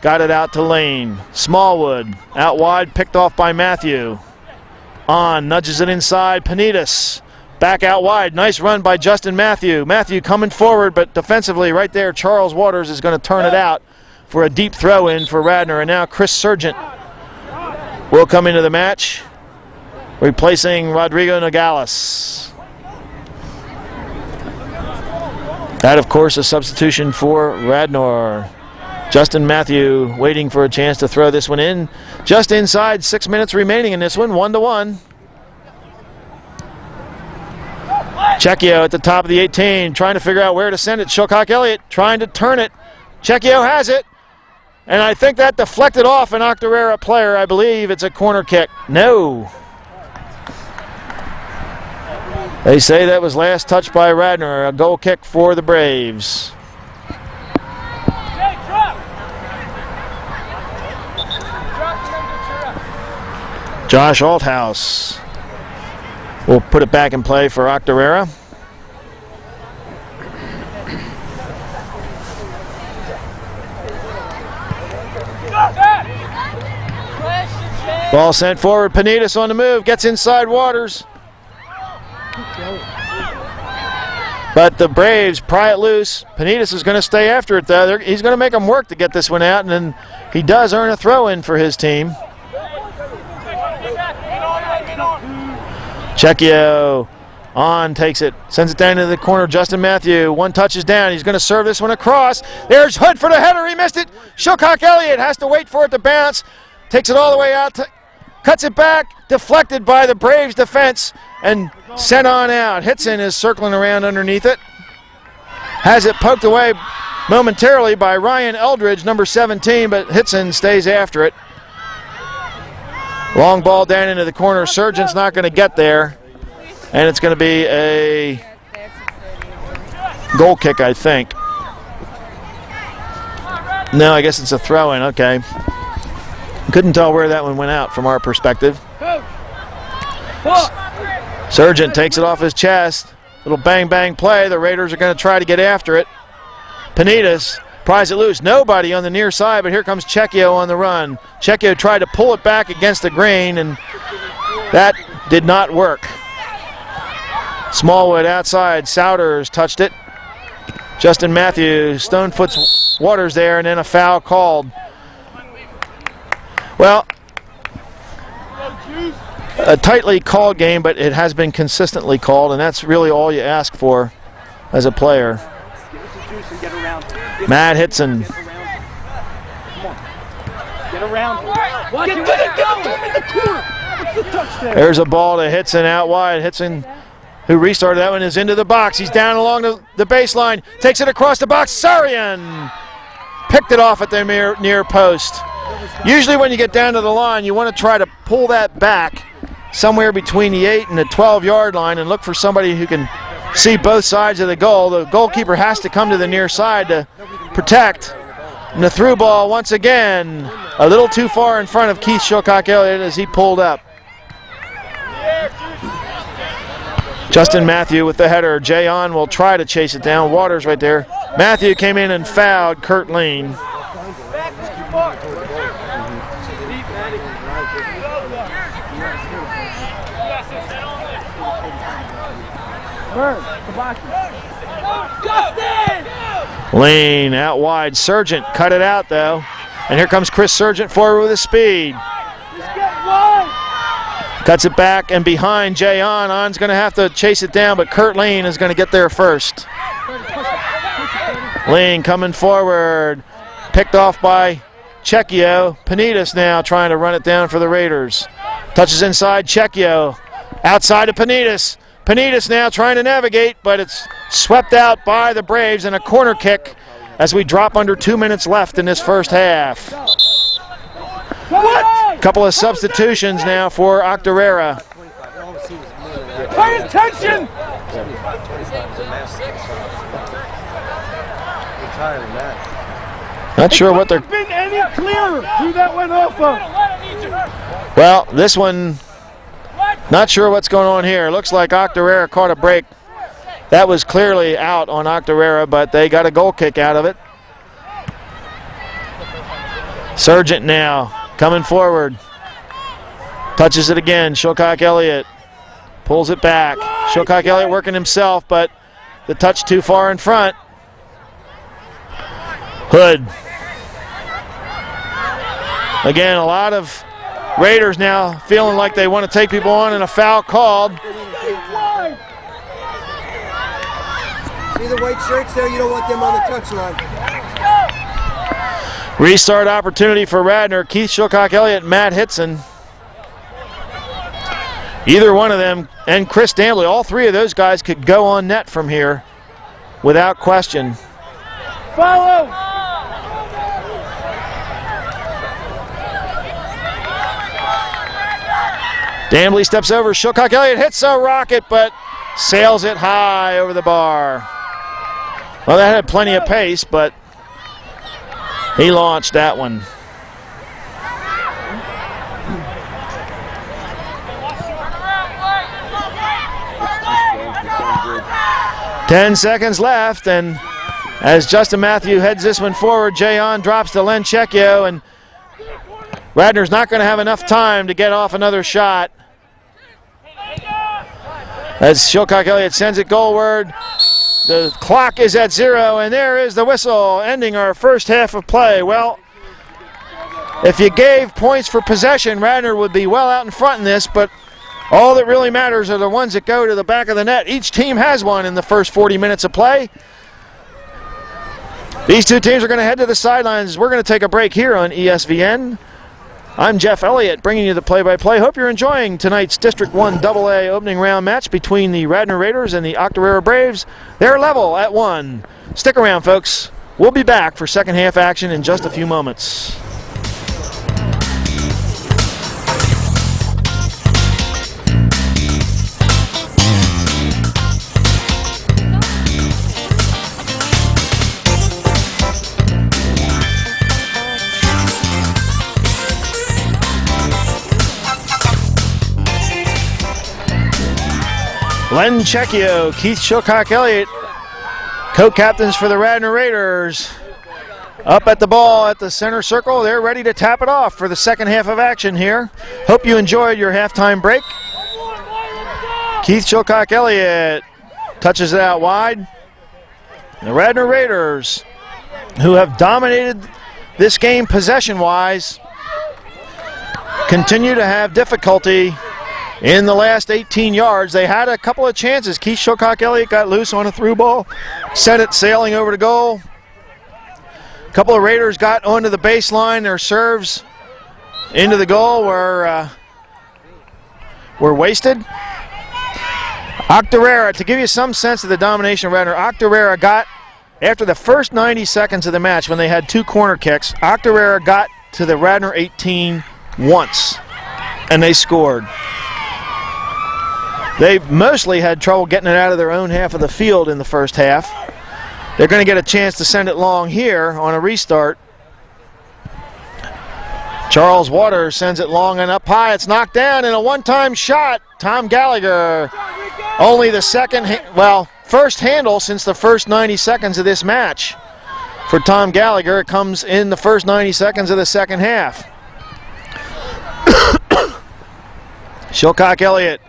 got it out to Lane. Smallwood out wide, picked off by Matthew. On, nudges it inside, Panitas. Back out wide, nice run by Justin Matthew. Matthew coming forward, but defensively right there, Charles Waters is going to turn it out for a deep throw in for Radnor. And now Chris Sargent will come into the match, replacing Rodrigo Nogales. That, of course, a substitution for Radnor. Justin Matthew waiting for a chance to throw this one in. Just inside 6 minutes remaining in this one, 1-1. Checchio at the top of the 18, trying to figure out where to send it. Shilcock Elliott trying to turn it. Checchio has it. And I think that deflected off an Octorara player. I believe it's a corner kick. No. They say that was last touched by Radnor. A goal kick for the Braves. Josh Althouse will put it back in play for Octorara. Ball sent forward. Panitas on the move. Gets inside Waters. But the Braves pry it loose. Panitas is going to stay after it, though. He's going to make them work to get this one out, and then he does earn a throw-in for his team. Checchio on, takes it, sends it down to the corner. Justin Matthew, one touches down. He's going to serve this one across. There's Hood for the header. He missed it. Shilcock Elliott has to wait for it to bounce. Takes it all the way out, cuts it back, deflected by the Braves defense, and sent on out. Hitson is circling around underneath it. Has it poked away momentarily by Ryan Eldridge, number 17, but Hitson stays after it. Long ball down into the corner. Sargent's not going to get there. And it's going to be a goal kick, I think. No, I guess it's a throw-in. Okay. Couldn't tell where that one went out from our perspective. Sargent takes it off his chest. Little bang-bang play. The Raiders are going to try to get after it. Panitas pries it loose. Nobody on the near side, but here comes Checchio on the run. Checchio tried to pull it back against the grain, and that did not work. Smallwood outside. Souders touched it. Justin Matthews stonefoot's Waters there, and then a foul called. Well, a tightly called game, but it has been consistently called, and that's really all you ask for as a player. Matt Hitson. Get around. There's a ball to Hitson out wide. Hitson, who restarted that one, is into the box. He's down along the baseline. Takes it across the box. Sarian picked it off at the near post. Usually when you get down to the line, you want to try to pull that back somewhere between the 8 and the 12-yard line and look for somebody who can see both sides of the goal. The goalkeeper has to come to the near side to protect. And the through ball once again a little too far in front of Keith Shilcock Elliott as he pulled up. Justin Matthew with the header. Jayon will try to chase it down. Waters right there. Matthew came in and fouled Kurt Lane. Lane out wide. Sargent cut it out though. And here comes Chris Sargent forward with his speed. Cuts it back and behind Jay On. On's going to have to chase it down, but Kurt Lane is going to get there first. Lane coming forward. Picked off by Checchio. Panitas now trying to run it down for the Raiders. Touches inside Checchio. Outside of Panitas. Panitas now trying to navigate, but it's swept out by the Braves and a corner kick as we drop under 2 minutes left in this first half. What? Couple of substitutions now for Octorara. Pay attention! Not sure what they're... Been any clearer who that went off of. Well, this one, not sure what's going on here. Looks like Octorara caught a break. That was clearly out on Octorara, but they got a goal kick out of it. Sargent now coming forward. Touches it again. Shilcock Elliott pulls it back. Shilcock Elliott working himself, but the touch too far in front. Hood. Again, a lot of Raiders now feeling like they want to take people on and a foul called. See the white shirts there? You don't want them on the touchline. Restart opportunity for Radnor. Keith Shilcock Elliott, Matt Hitson. Either one of them, and Chris Dambley, all three of those guys could go on net from here without question. Follow! Dambley steps over. Shilcock Elliott hits a rocket, but sails it high over the bar. Well, that had plenty of pace, but he launched that one. Ten seconds left, and as Justin Matthew heads this one forward, Jay On drops to Len Checchio, and Radnor's not going to have enough time to get off another shot. As Shilcock Elliott sends it goalward, the clock is at 0, and there is the whistle ending our first half of play. Well, if you gave points for possession, Radnor would be well out in front in this, but all that really matters are the ones that go to the back of the net. Each team has one in the first 40 minutes of play. These two teams are going to head to the sidelines. We're going to take a break here on ESVN. I'm Jeff Elliott bringing you the play-by-play. Hope you're enjoying tonight's District 1 AA opening round match between the Radnor Raiders and the Octorara Braves. They're level at 1. Stick around, folks. We'll be back for second half action in just a few moments. Len Checchio, Keith Shilcock Elliott, co-captains for the Radnor Raiders. Up at the ball at the center circle. They're ready to tap it off for the second half of action here. Hope you enjoyed your halftime break. Keith Shilcock Elliott touches it out wide. The Radnor Raiders, who have dominated this game possession-wise, continue to have difficulty in the last 18 yards. They had a couple of chances. Keith Shilcock Elliott got loose on a through ball, sent it sailing over to goal. A couple of Raiders got onto the baseline. Their serves into the goal were wasted. Octorara, to give you some sense of the domination of Radnor, Octorara got, after the first 90 seconds of the match when they had 2 corner kicks, Octorara got to the Radnor 18 once, and they scored. They mostly had trouble getting it out of their own half of the field in the first half. They're going to get a chance to send it long here on a restart. Charles Waters sends it long and up high. It's knocked down in a one-time shot. Tom Gallagher, only the first handle since the first 90 seconds of this match. For Tom Gallagher, it comes in the first 90 seconds of the second half. Shilcock Elliott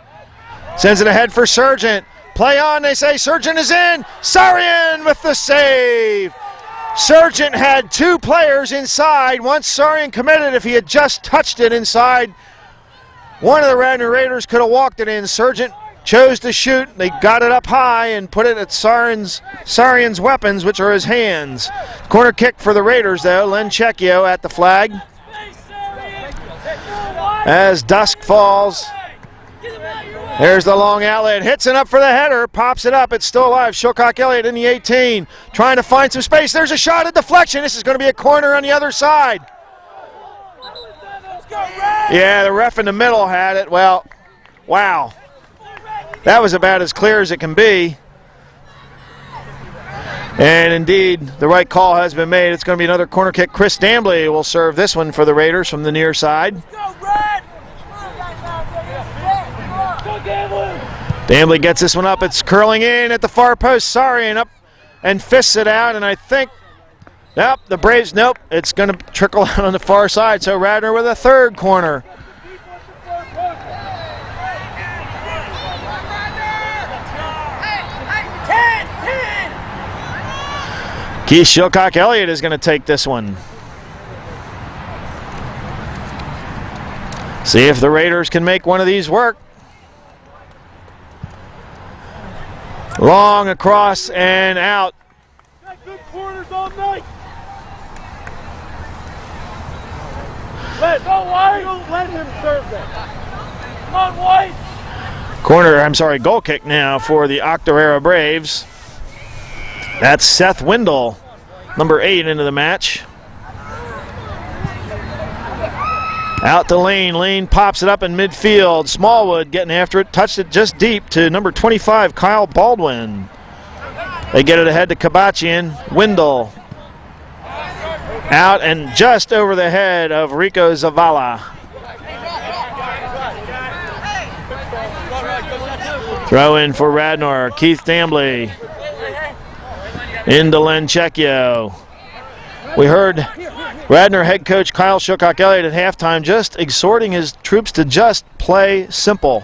sends it ahead for Sargent. Play on, they say. Sargent is in. Sarian with the save. Sargent had 2 players inside. Once Sarian committed, if he had just touched it inside, one of the Radnor Raiders could have walked it in. Sargent chose to shoot. They got it up high and put it at Sarian's weapons, which are his hands. Corner kick for the Raiders, though. Len Checchio at the flag. As dusk falls, there's the long outlet. Hits it up for the header. Pops it up. It's still alive. Shilcock Elliott in the 18. Trying to find some space. There's a shot at deflection. This is going to be a corner on the other side. Yeah, the ref in the middle had it. Well, wow. That was about as clear as it can be. And indeed, the right call has been made. It's going to be another corner kick. Chris Dambley will serve this one for the Raiders from the near side. Dambley gets this one up. It's curling in at the far post. Sarian up and fists it out. And I think, nope, the Braves, nope. It's going to trickle out on the far side. So Radnor with a third corner. Keith Shilcock Elliott is going to take this one. See if the Raiders can make one of these work. Long across and out. Got good corners all night. Don't let him serve that. Come on, White. Goal kick now for the Octorara Braves. That's Seth Windle, number 8 into the match. Out to Lane. Lane pops it up in midfield. Smallwood getting after it. Touched it just deep to number 25, Kyle Baldwin. They get it ahead to Kabachian. Windle. Out and just over the head of Rico Zavala. Throw in for Radnor. Keith Dambley. Into Len Checchio. We heard Radnor head coach Kyle Shilcock Elliott at halftime just exhorting his troops to just play simple.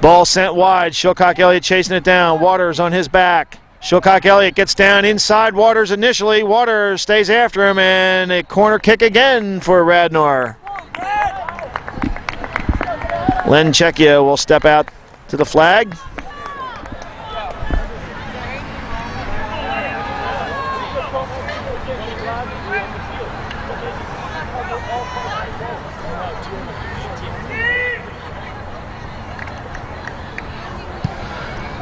Ball sent wide. Shilcock Elliott chasing it down. Waters on his back. Shilcock Elliott gets down inside Waters initially. Waters stays after him, and a corner kick again for Radnor. Len Checchio will step out to the flag.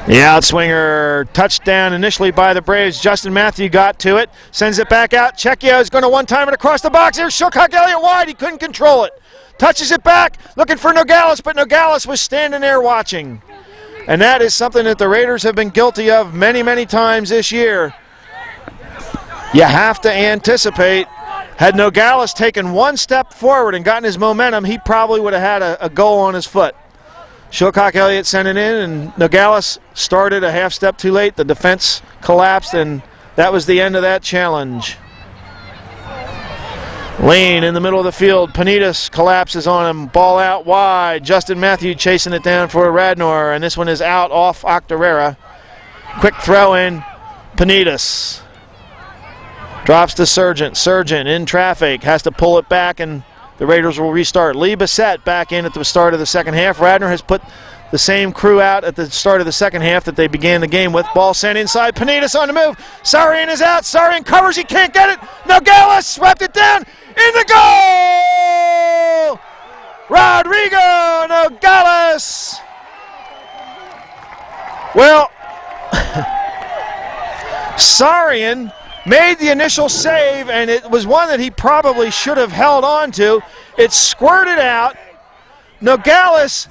The outswinger, touchdown initially by the Braves. Justin Matthew got to it, sends it back out. Checchio is going to one-time it across the box. Here's Shilcock Elliott wide. He couldn't control it. Touches it back, looking for Nogales, but Nogales was standing there watching. And that is something that the Raiders have been guilty of many, many times this year. You have to anticipate. Had Nogales taken one step forward and gotten his momentum, he probably would have had a goal on his foot. Shilcock Elliott sent it in, and Nogales started a half step too late. The defense collapsed, and that was the end of that challenge. Lane in the middle of the field. Panitas collapses on him. Ball out wide. Justin Matthew chasing it down for Radnor, and this one is out off Octorara. Quick throw in. Panitas drops to Sargent. Sargent in traffic. Has to pull it back, and the Raiders will restart. Lee Bissett back in at the start of the second half. Radnor has put the same crew out at the start of the second half that they began the game with. Ball sent inside. Panitas on the move. Sarian is out. Sarian covers. He can't get it. Nogales swept it down. In the goal! Rodrigo Nogales. Well, Sarian made the initial save, and it was one that he probably should have held on to. It squirted out. Nogales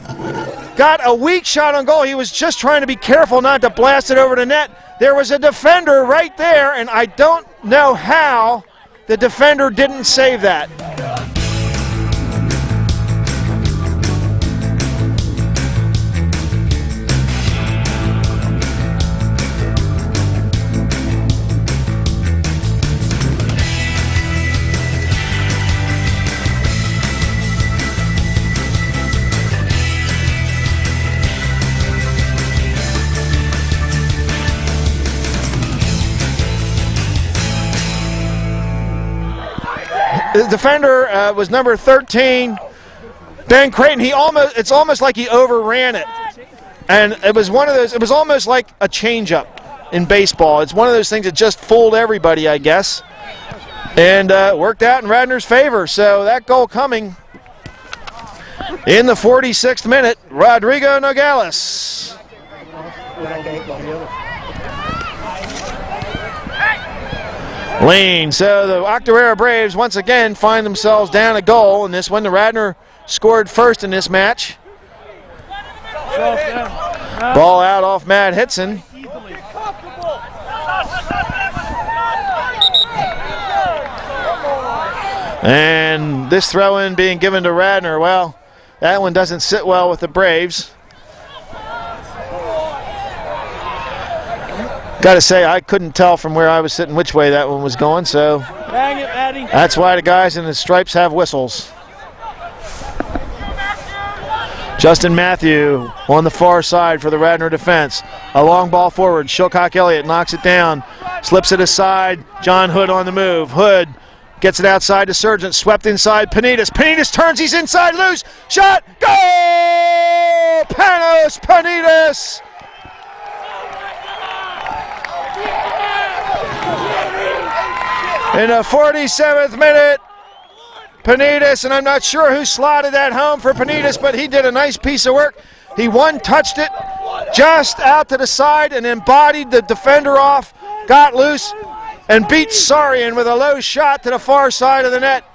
got a weak shot on goal. He was just trying to be careful not to blast it over the net. There was a defender right there, and I don't know how the defender didn't save that. the defender was number 13, Ben Creighton. It's almost like he overran it. And it was one of those, it was almost like a changeup in baseball. It's one of those things that just fooled everybody, I guess. And worked out in Radnor's favor. So that goal coming in the 46th minute, Rodrigo Nogales. Lean. So the Octorara Braves once again find themselves down a goal in this one. The Radnor scored first in this match. Ball out off Matt Hitson. And this throw-in being given to Radnor. Well, that one doesn't sit well with the Braves. Got to say, I couldn't tell from where I was sitting which way that one was going, so that's why the guys in the stripes have whistles. Justin Matthew on the far side for the Radnor defense. A long ball forward. Shilcock Elliott knocks it down, slips it aside. John Hood on the move. Hood gets it outside to Sargent, swept inside Panitas. Panitas turns, he's inside, loose, shot, goal! Panos Panitas! In the 47th minute, Panitas, and I'm not sure who slotted that home for Panitas, but he did a nice piece of work. He one-touched it just out to the side and then bodied the defender off, got loose, and beat Sarian with a low shot to the far side of the net.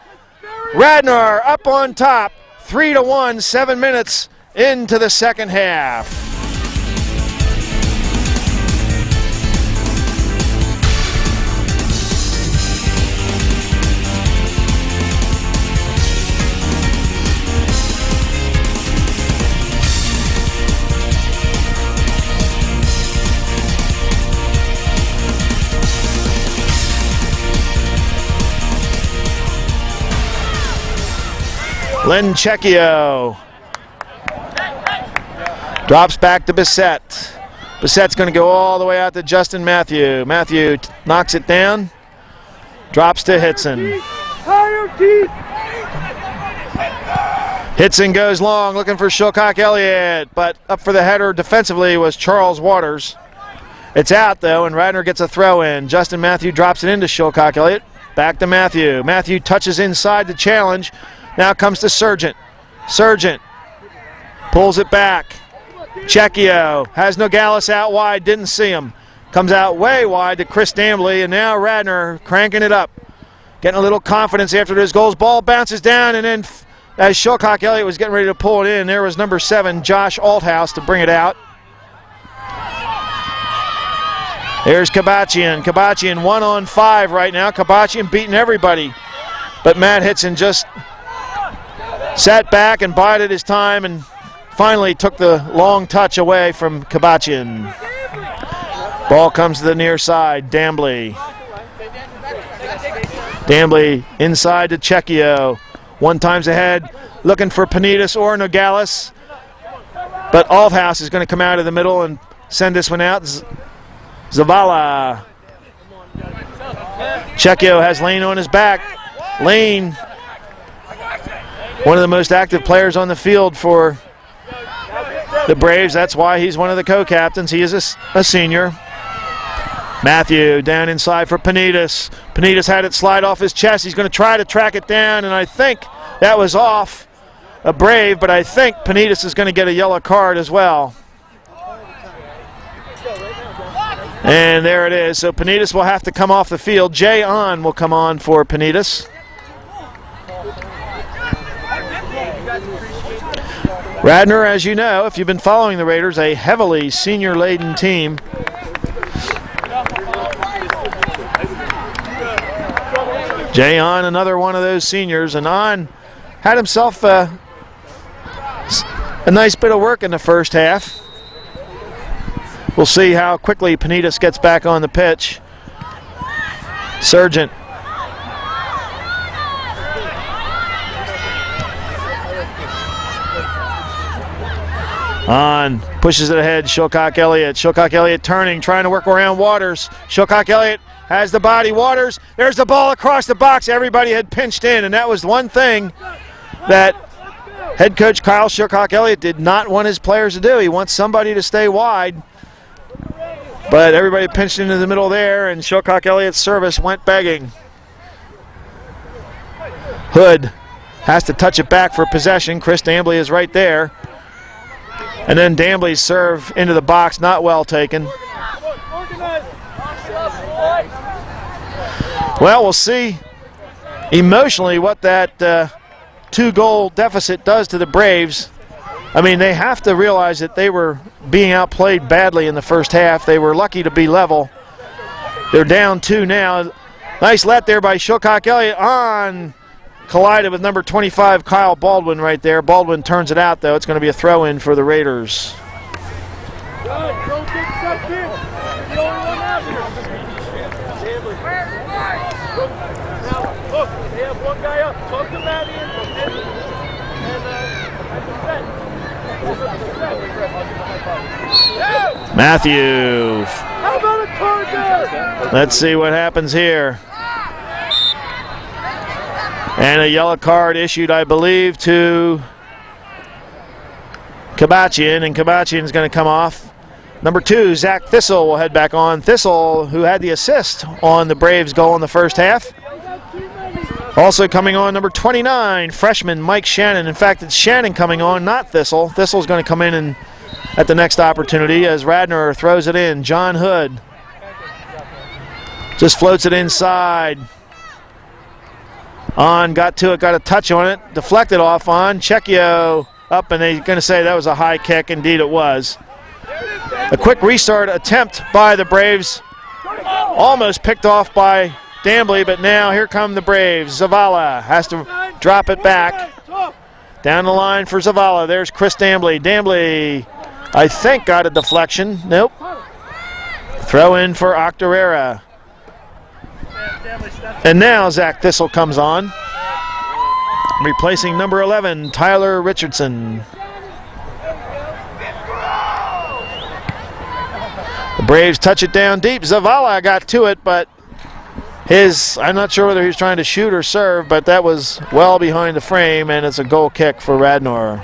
Radnor up on top, 3-1, 7 minutes into the second half. Len Cecchio drops back to Bissett. Bissett's going to go all the way out to Justin Matthew. Matthew knocks it down, drops to Hitson. Hitson goes long, looking for Shilcock Elliott, but up for the header defensively was Charles Waters. It's out, though, and Radnor gets a throw in. Justin Matthew drops it into Shilcock Elliott. Back to Matthew. Matthew touches inside the challenge. Now comes to Sargent. Sargent pulls it back. Cecchio has Nogales out wide, didn't see him. Comes out way wide to Chris Dambley, and now Radnor cranking it up. Getting a little confidence after those goals. Ball bounces down, and then as Shilcock Elliott was getting ready to pull it in, there was number 7, Josh Althouse, to bring it out. There's Kabachian. Kabachian 1-on-5 right now. Kabachian beating everybody. But Matt Hitson just sat back and bided his time and finally took the long touch away from Kabachian. Ball comes to the near side. Dambley. Dambley inside to Cecchio. One times ahead, looking for Panitas or Nogales. But Althouse is going to come out of the middle and send this one out. Zavala. Cecchio has Lane on his back. Lane, one of the most active players on the field for the Braves. That's why he's one of the co-captains. He is a senior. Matthew down inside for Panitas. Panitas had it slide off his chest. He's going to try to track it down, and I think that was off a Brave, but I think Panitas is going to get a yellow card as well. And there it is. So Panitas will have to come off the field. Jay On will come on for Panitas. Radnor, as you know, if you've been following the Raiders, a heavily senior-laden team. Jay On, another one of those seniors, and On had himself a nice bit of work in the first half. We'll see how quickly Panitas gets back on the pitch. Sargent. On, pushes it ahead, Shilcock Elliott. Shilcock Elliott turning, trying to work around Waters. Shilcock Elliott has the body. Waters, there's the ball across the box. Everybody had pinched in, and that was one thing that head coach Kyle Shilcock-Elliott did not want his players to do. He wants somebody to stay wide. But everybody pinched into the middle there, and Shilcock-Elliott's service went begging. Hood has to touch it back for possession. Chris Dambley is right there. And then Dambley's serve into the box, not well taken. Well, we'll see emotionally what that 2-goal deficit does to the Braves. I mean, they have to realize that they were being outplayed badly in the first half. They were lucky to be level. They're down 2 now. Nice let there by Shilcock-Elliott on. Collided with number 25, Kyle Baldwin, right there. Baldwin turns it out, though. It's going to be a throw-in for the Raiders. Don't get stuck in. You're the only one out here. Now, look, they have one guy up. Talk to Maddie and Matthew. how about a card there? Let's see what happens here. And a yellow card issued, I believe, to Kabachian, and Kabachian's going to come off. Number 2, Zach Thistle will head back on. Thistle, who had the assist on the Braves' goal in the first half. Also coming on, number 29, freshman Mike Shannon. In fact, it's Shannon coming on, not Thistle. Thistle's going to come in and at the next opportunity as Radnor throws it in. John Hood just floats it inside. On, got to it, got a touch on it, deflected off on. Checchio up, and they're going to say that was a high kick. Indeed it was. A quick restart attempt by the Braves. Almost picked off by Dambley, but now here come the Braves. Zavala has to drop it back. Down the line for Zavala. There's Chris Dambley. Dambley, I think, got a deflection. Nope. Throw in for Octorara. And now Zach Thistle comes on, replacing number 11, Tyler Richardson. The Braves touch it down deep. Zavala got to it, but I'm not sure whether he was trying to shoot or serve, but that was well behind the frame, and it's a goal kick for Radnor.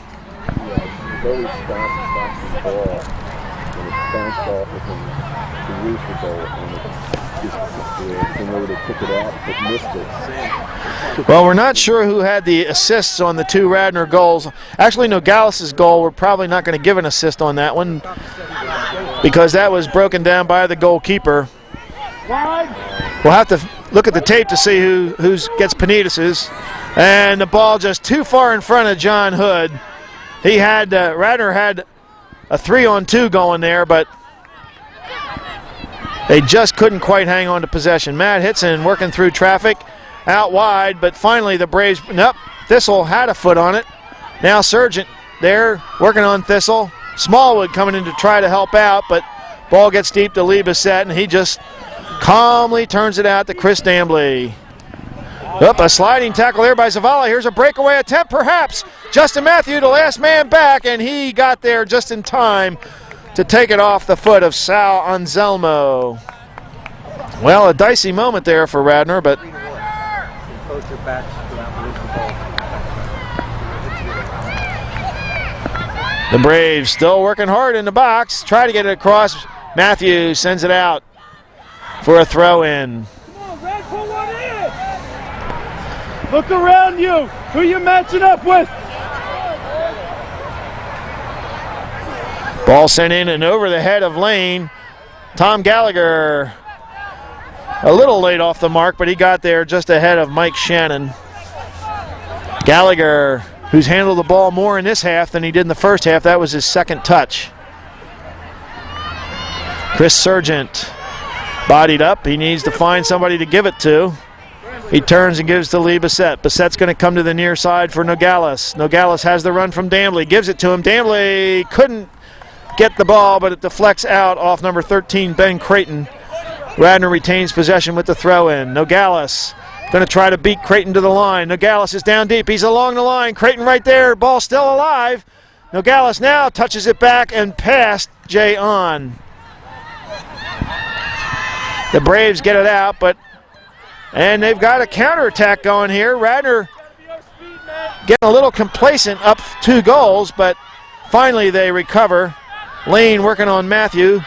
Well, we're not sure who had the assists on the 2 Radnor goals. Actually, Nogales' goal, we're probably not going to give an assist on that one because that was broken down by the goalkeeper. We'll have to look at the tape to see who gets Panidas's. And the ball just too far in front of John Hood. He had, Radnor had a 3-on-2 going there, but they just couldn't quite hang on to possession. Matt Hitson working through traffic out wide, but finally the Braves, nope, Thistle had a foot on it. Now Sargent there working on Thistle. Smallwood coming in to try to help out, but ball gets deep to Lee Bissett, and he just calmly turns it out to Chris Dambley. Up a sliding tackle there by Zavala. Here's a breakaway attempt, perhaps. Justin Matthew, the last man back, and he got there just in time to take it off the foot of Sal Anselmo. Well, a dicey moment there for Radnor, but the Braves still working hard in the box. Try to get it across. Matthew sends it out for a throw-in. Look around you. Who you matching up with? Ball sent in and over the head of Lane. Tom Gallagher a little late off the mark, but he got there just ahead of Mike Shannon. Gallagher, who's handled the ball more in this half than he did in the first half. That was his second touch. Chris Sargent bodied up. He needs to find somebody to give it to. He turns and gives to Lee Bissett. Bissett's going to come to the near side for Nogales. Nogales has the run from Dambley. Gives it to him. Dambley couldn't get the ball, but it deflects out off number 13, Ben Creighton. Radnor retains possession with the throw-in. Nogales going to try to beat Creighton to the line. Nogales is down deep. He's along the line. Creighton right there. Ball still alive. Nogales now touches it back and past Jay On. The Braves get it out, and they've got a counterattack going here. Radnor getting a little complacent, up 2 goals, but finally they recover. Lane working on Matthew.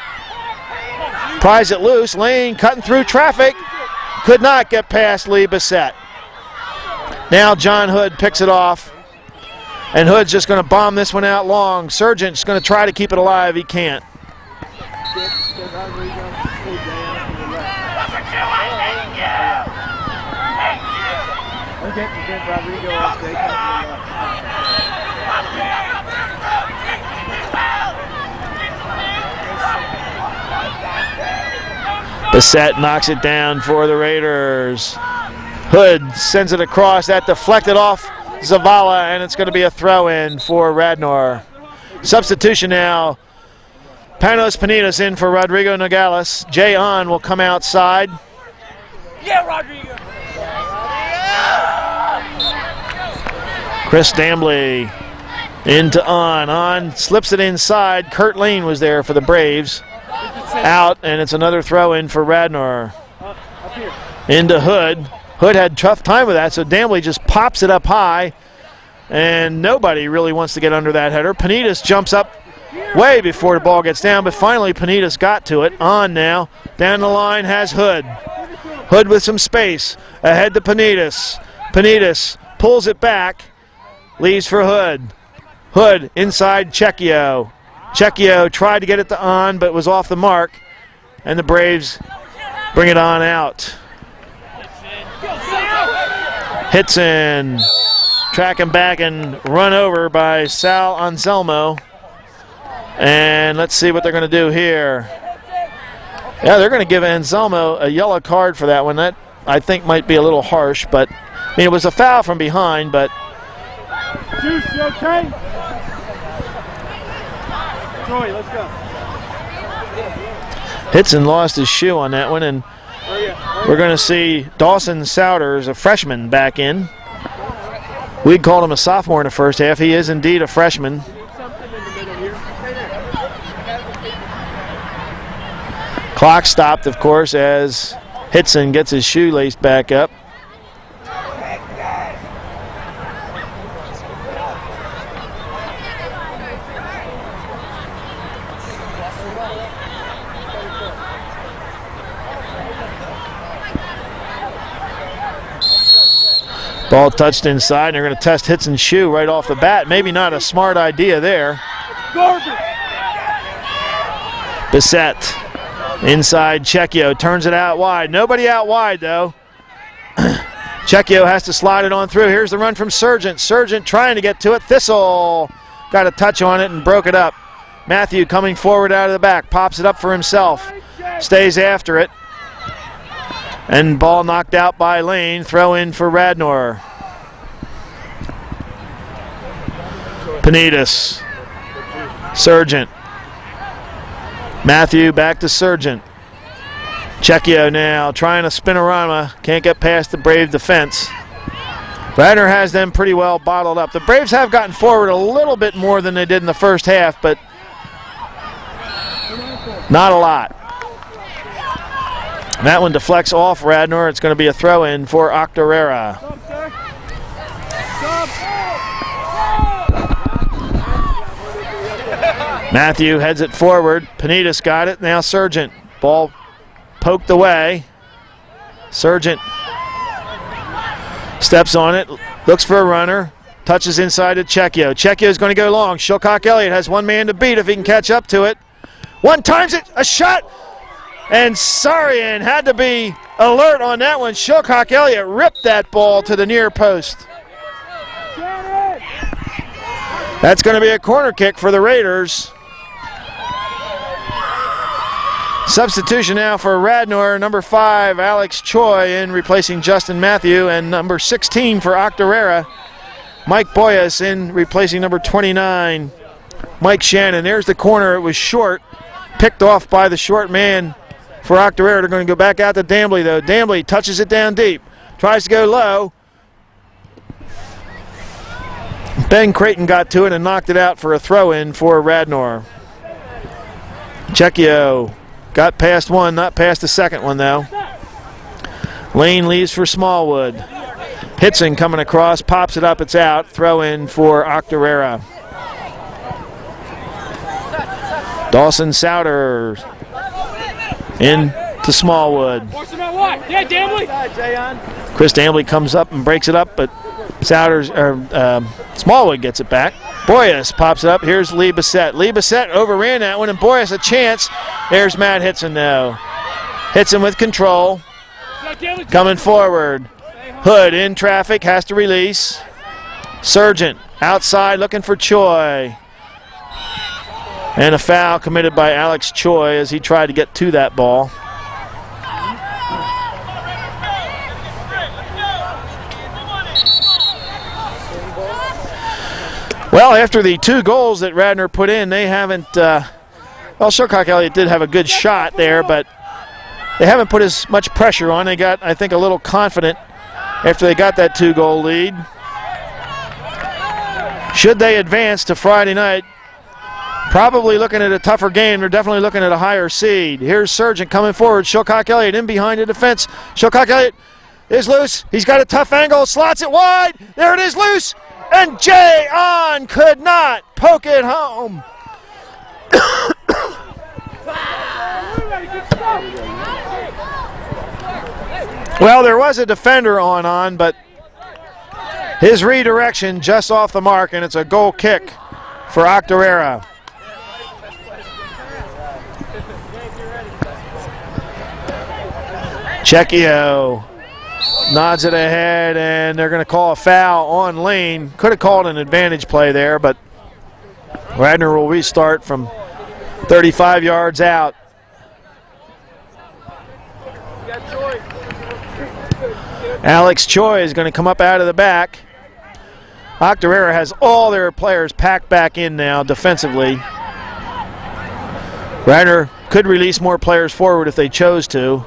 Pries it loose. Lane cutting through traffic. Could not get past Lee Bissett. Now John Hood picks it off. And Hood's just going to bomb this one out long. Sargent's going to try to keep it alive. He can't. Bissett knocks it down for the Raiders. Hood sends it across. That deflected off Zavala, and it's going to be a throw-in for Radnor. Substitution now. Panos Panitas in for Rodrigo Nogales. Jay On will come outside. Yeah, Rodrigo. Chris Dambley into On. On slips it inside. Kurt Lane was there for the Braves. Out, and it's another throw-in for Radnor. Into Hood. Hood had a tough time with that, so Dambley just pops it up high, and nobody really wants to get under that header. Panitas jumps up way before the ball gets down, but finally Panitas got to it. On now. Down the line has Hood. Hood with some space. Ahead to Panitas. Panitas pulls it back. Leaves for Hood. Hood inside Cecchio. Cecchio tried to get it to On, but was off the mark, and the Braves bring it on out. Hitson, tracking back and run over by Sal Anselmo. And let's see what they're going to do here. Yeah, they're going to give Anselmo a yellow card for that one. That, I think, might be a little harsh, but I mean, it was a foul from behind, but... Juice, you okay? Troy, let's go. Hitson lost his shoe on that one, and we're going to see Dawson Souders, a freshman, back in. We called him a sophomore in the first half. He is indeed a freshman. Clock stopped, of course, as Hitson gets his shoe laced back up. Ball touched inside, and they're going to test Hitson's shoe right off the bat. Maybe not a smart idea there. Bissett inside Cecchio, turns it out wide. Nobody out wide, though. Cecchio has to slide it on through. Here's the run from Sargent. Sargent trying to get to it. Thistle got a touch on it and broke it up. Matthew coming forward out of the back, pops it up for himself. Stays after it. And ball knocked out by Lane. Throw in for Radnor. Panitas. Sargent. Matthew back to Sargent. Cecchio now trying a spinorama. Can't get past the Brave defense. Radnor has them pretty well bottled up. The Braves have gotten forward a little bit more than they did in the first half, but not a lot. And that one deflects off Radnor. It's going to be a throw-in for Octorara. Matthew heads it forward. Panitas got it. Now Sargent. Ball poked away. Sargent steps on it. Looks for a runner. Touches inside to Cecchio. Cecchio is going to go long. Shilcock Elliott has one man to beat if he can catch up to it. One times it. A shot. And Sarian had to be alert on that one. Shilcock Elliott ripped that ball to the near post. That's going to be a corner kick for the Raiders. Substitution now for Radnor. Number 5, Alex Choi in replacing Justin Matthew. And number 16 for Octorara, Mike Boyas in replacing number 29, Mike Shannon. There's the corner. It was short. Picked off by the short man for Octorara. They're going to go back out to Dambley, though. Dambley touches it down deep. Tries to go low. Ben Creighton got to it and knocked it out for a throw-in for Radnor. Cecchio Got past one, not past the second one, though. Lane leaves for Smallwood. Hitson coming across, pops it up, it's out. Throw in for Octorara. Dawson Souter in to Smallwood. Chris Dambley comes up and breaks it up, but Smallwood gets it back. Boyas pops it up. Here's Lee Bissett. Lee Bissett overran that one, and Boyas a chance. There's Matt Hitson now. Hitson with control. Coming forward. Hood in traffic, has to release. Sargent outside looking for Choi. And a foul committed by Alex Choi as he tried to get to that ball. Well, after the 2 goals that Radnor put in, they haven't, Shilcock Elliott did have a good shot there, but they haven't put as much pressure on. They got, I think, a little confident after they got that 2-goal lead. Should they advance to Friday night, probably looking at a tougher game. They're definitely looking at a higher seed. Here's Sargent coming forward. Shilcock Elliott in behind the defense. Shilcock Elliott is loose. He's got a tough angle, slots it wide. There it is, loose. And Jay On could not poke it home. Well, there was a defender on, but his redirection just off the mark, and it's a goal kick for Octorara. Checchio nods it ahead, and they're going to call a foul on Lane. Could have called an advantage play there, but Radnor will restart from 35 yards out. Alex Choi is going to come up out of the back. Octorara has all their players packed back in now defensively. Radnor could release more players forward if they chose to.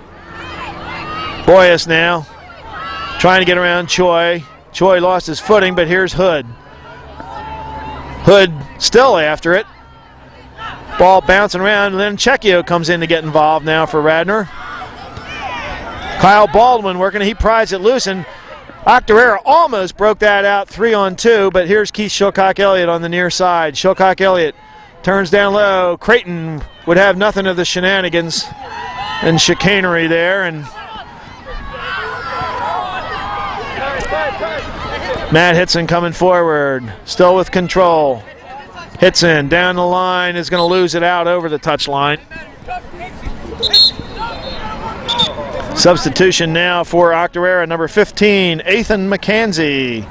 Boyas now trying to get around Choi. Choi lost his footing, but here's Hood. Hood still after it. Ball bouncing around, and then Checchio comes in to get involved now for Radnor. Kyle Baldwin working, he pries it loose, and Octorara almost broke that out 3-on-2, but here's Keith Shilcock Elliott on the near side. Shilcock Elliott turns down low. Creighton would have nothing of the shenanigans and chicanery there, and Matt Hitson coming forward, still with control. Hitson down the line is going to lose it out over the touchline. Substitution now for Octorara, number 15, Ethan McKenzie.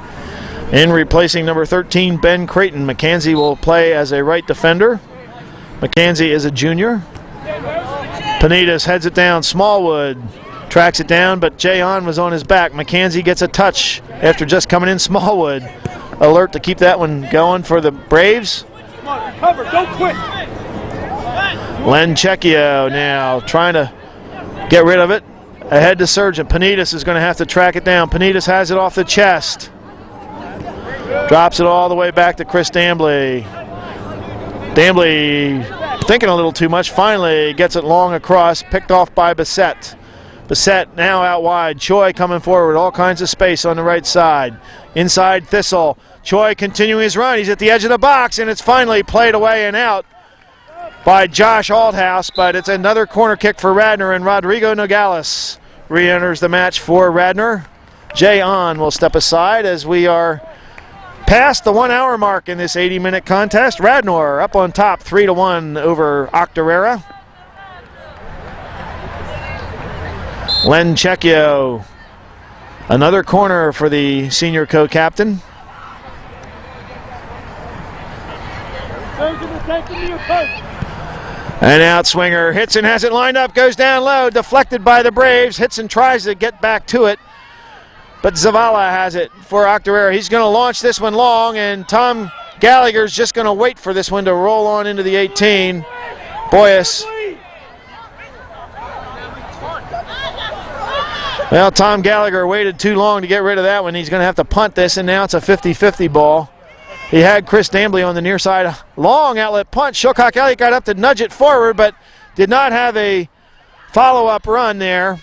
In replacing number 13, Ben Creighton. McKenzie will play as a right defender. McKenzie is a junior. Panitas heads it down. Smallwood tracks it down, but Jay On was on his back. McKenzie gets a touch after just coming in. Smallwood alert to keep that one going for the Braves. Come on, recover, don't quit. Len Checchio now trying to get rid of it. Ahead to Sargent. Panitas is going to have to track it down. Panitas has it off the chest. Drops it all the way back to Chris Dambley. Dambley thinking a little too much. Finally gets it long across. Picked off by Bissett. Bissett now out wide. Choi coming forward. All kinds of space on the right side. Inside Thistle. Choi continuing his run. He's at the edge of the box, and it's finally played away and out by Josh Althouse, but it's another corner kick for Radnor, and Rodrigo Nogales re-enters the match for Radnor. Jay On will step aside as we are past the 1 hour mark in this 80-minute contest. Radnor up on top 3-1 over Octorara. Len Checchio, another corner for the senior co-captain. An outswinger. Hitson has it lined up, goes down low, deflected by the Braves. Hitson tries to get back to it, but Zavala has it for Octorara. He's going to launch this one long, and Tom Gallagher's just going to wait for this one to roll on into the 18. Boyas. Well, Tom Gallagher waited too long to get rid of that one. He's going to have to punt this, and now it's a 50-50 ball. He had Chris Dambley on the near side. Long outlet punch. Shilcock Elliott got up to nudge it forward, but did not have a follow-up run there.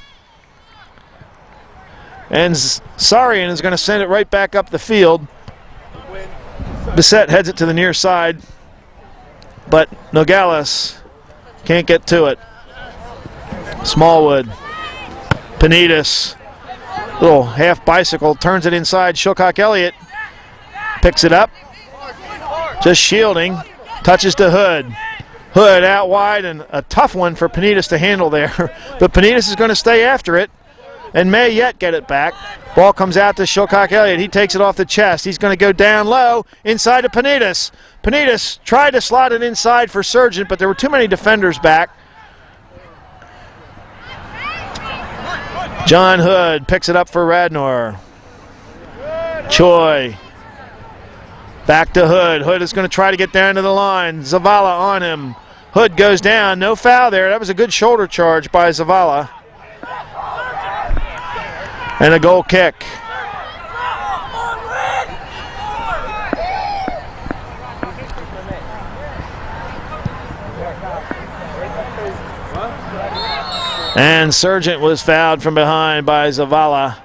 And Sarian is going to send it right back up the field. Bissett heads it to the near side, but Nogales can't get to it. Smallwood, Panitas, little half bicycle, turns it inside. Shilcock Elliott picks it up, just shielding, touches to Hood. Hood out wide, and a tough one for Panitas to handle there. But Panitas is going to stay after it and may yet get it back. Ball comes out to Shilcock Elliott. He takes it off the chest. He's going to go down low inside to Panitas. Panitas tried to slot it inside for Sargent, but there were too many defenders back. John Hood picks it up for Radnor. Choi. Back to Hood. Hood is going to try to get down to the line. Zavala on him. Hood goes down. No foul there. That was a good shoulder charge by Zavala. And a goal kick. And Sargent was fouled from behind by Zavala.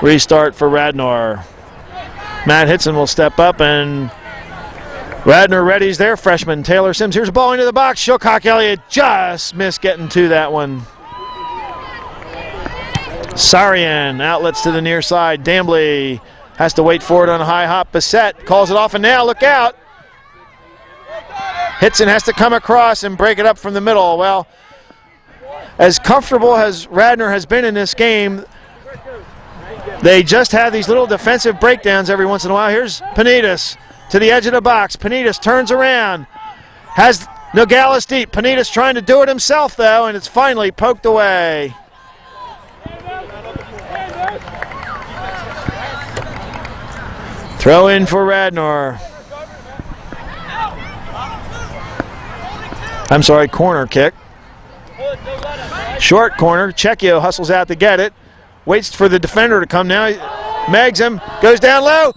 Restart for Radnor. Matt Hitson will step up, and Radnor readies their freshman, Taylor Sims. Here's a ball into the box. Shilcock Elliott just missed getting to that one. Sarian outlets to the near side. Dambley has to wait for it on a high hop. Bissett calls it off, and now look out. Hitson has to come across and break it up from the middle. Well, as comfortable as Radnor has been in this game, they just have these little defensive breakdowns every once in a while. Here's Panitas to the edge of the box. Panitas turns around, has Nogales deep. Panitas trying to do it himself, though, and it's finally poked away. Throw in for Radnor. I'm sorry, corner kick. Short corner. Checchio hustles out to get it. Waits for the defender to come now. Megs him. Goes down low.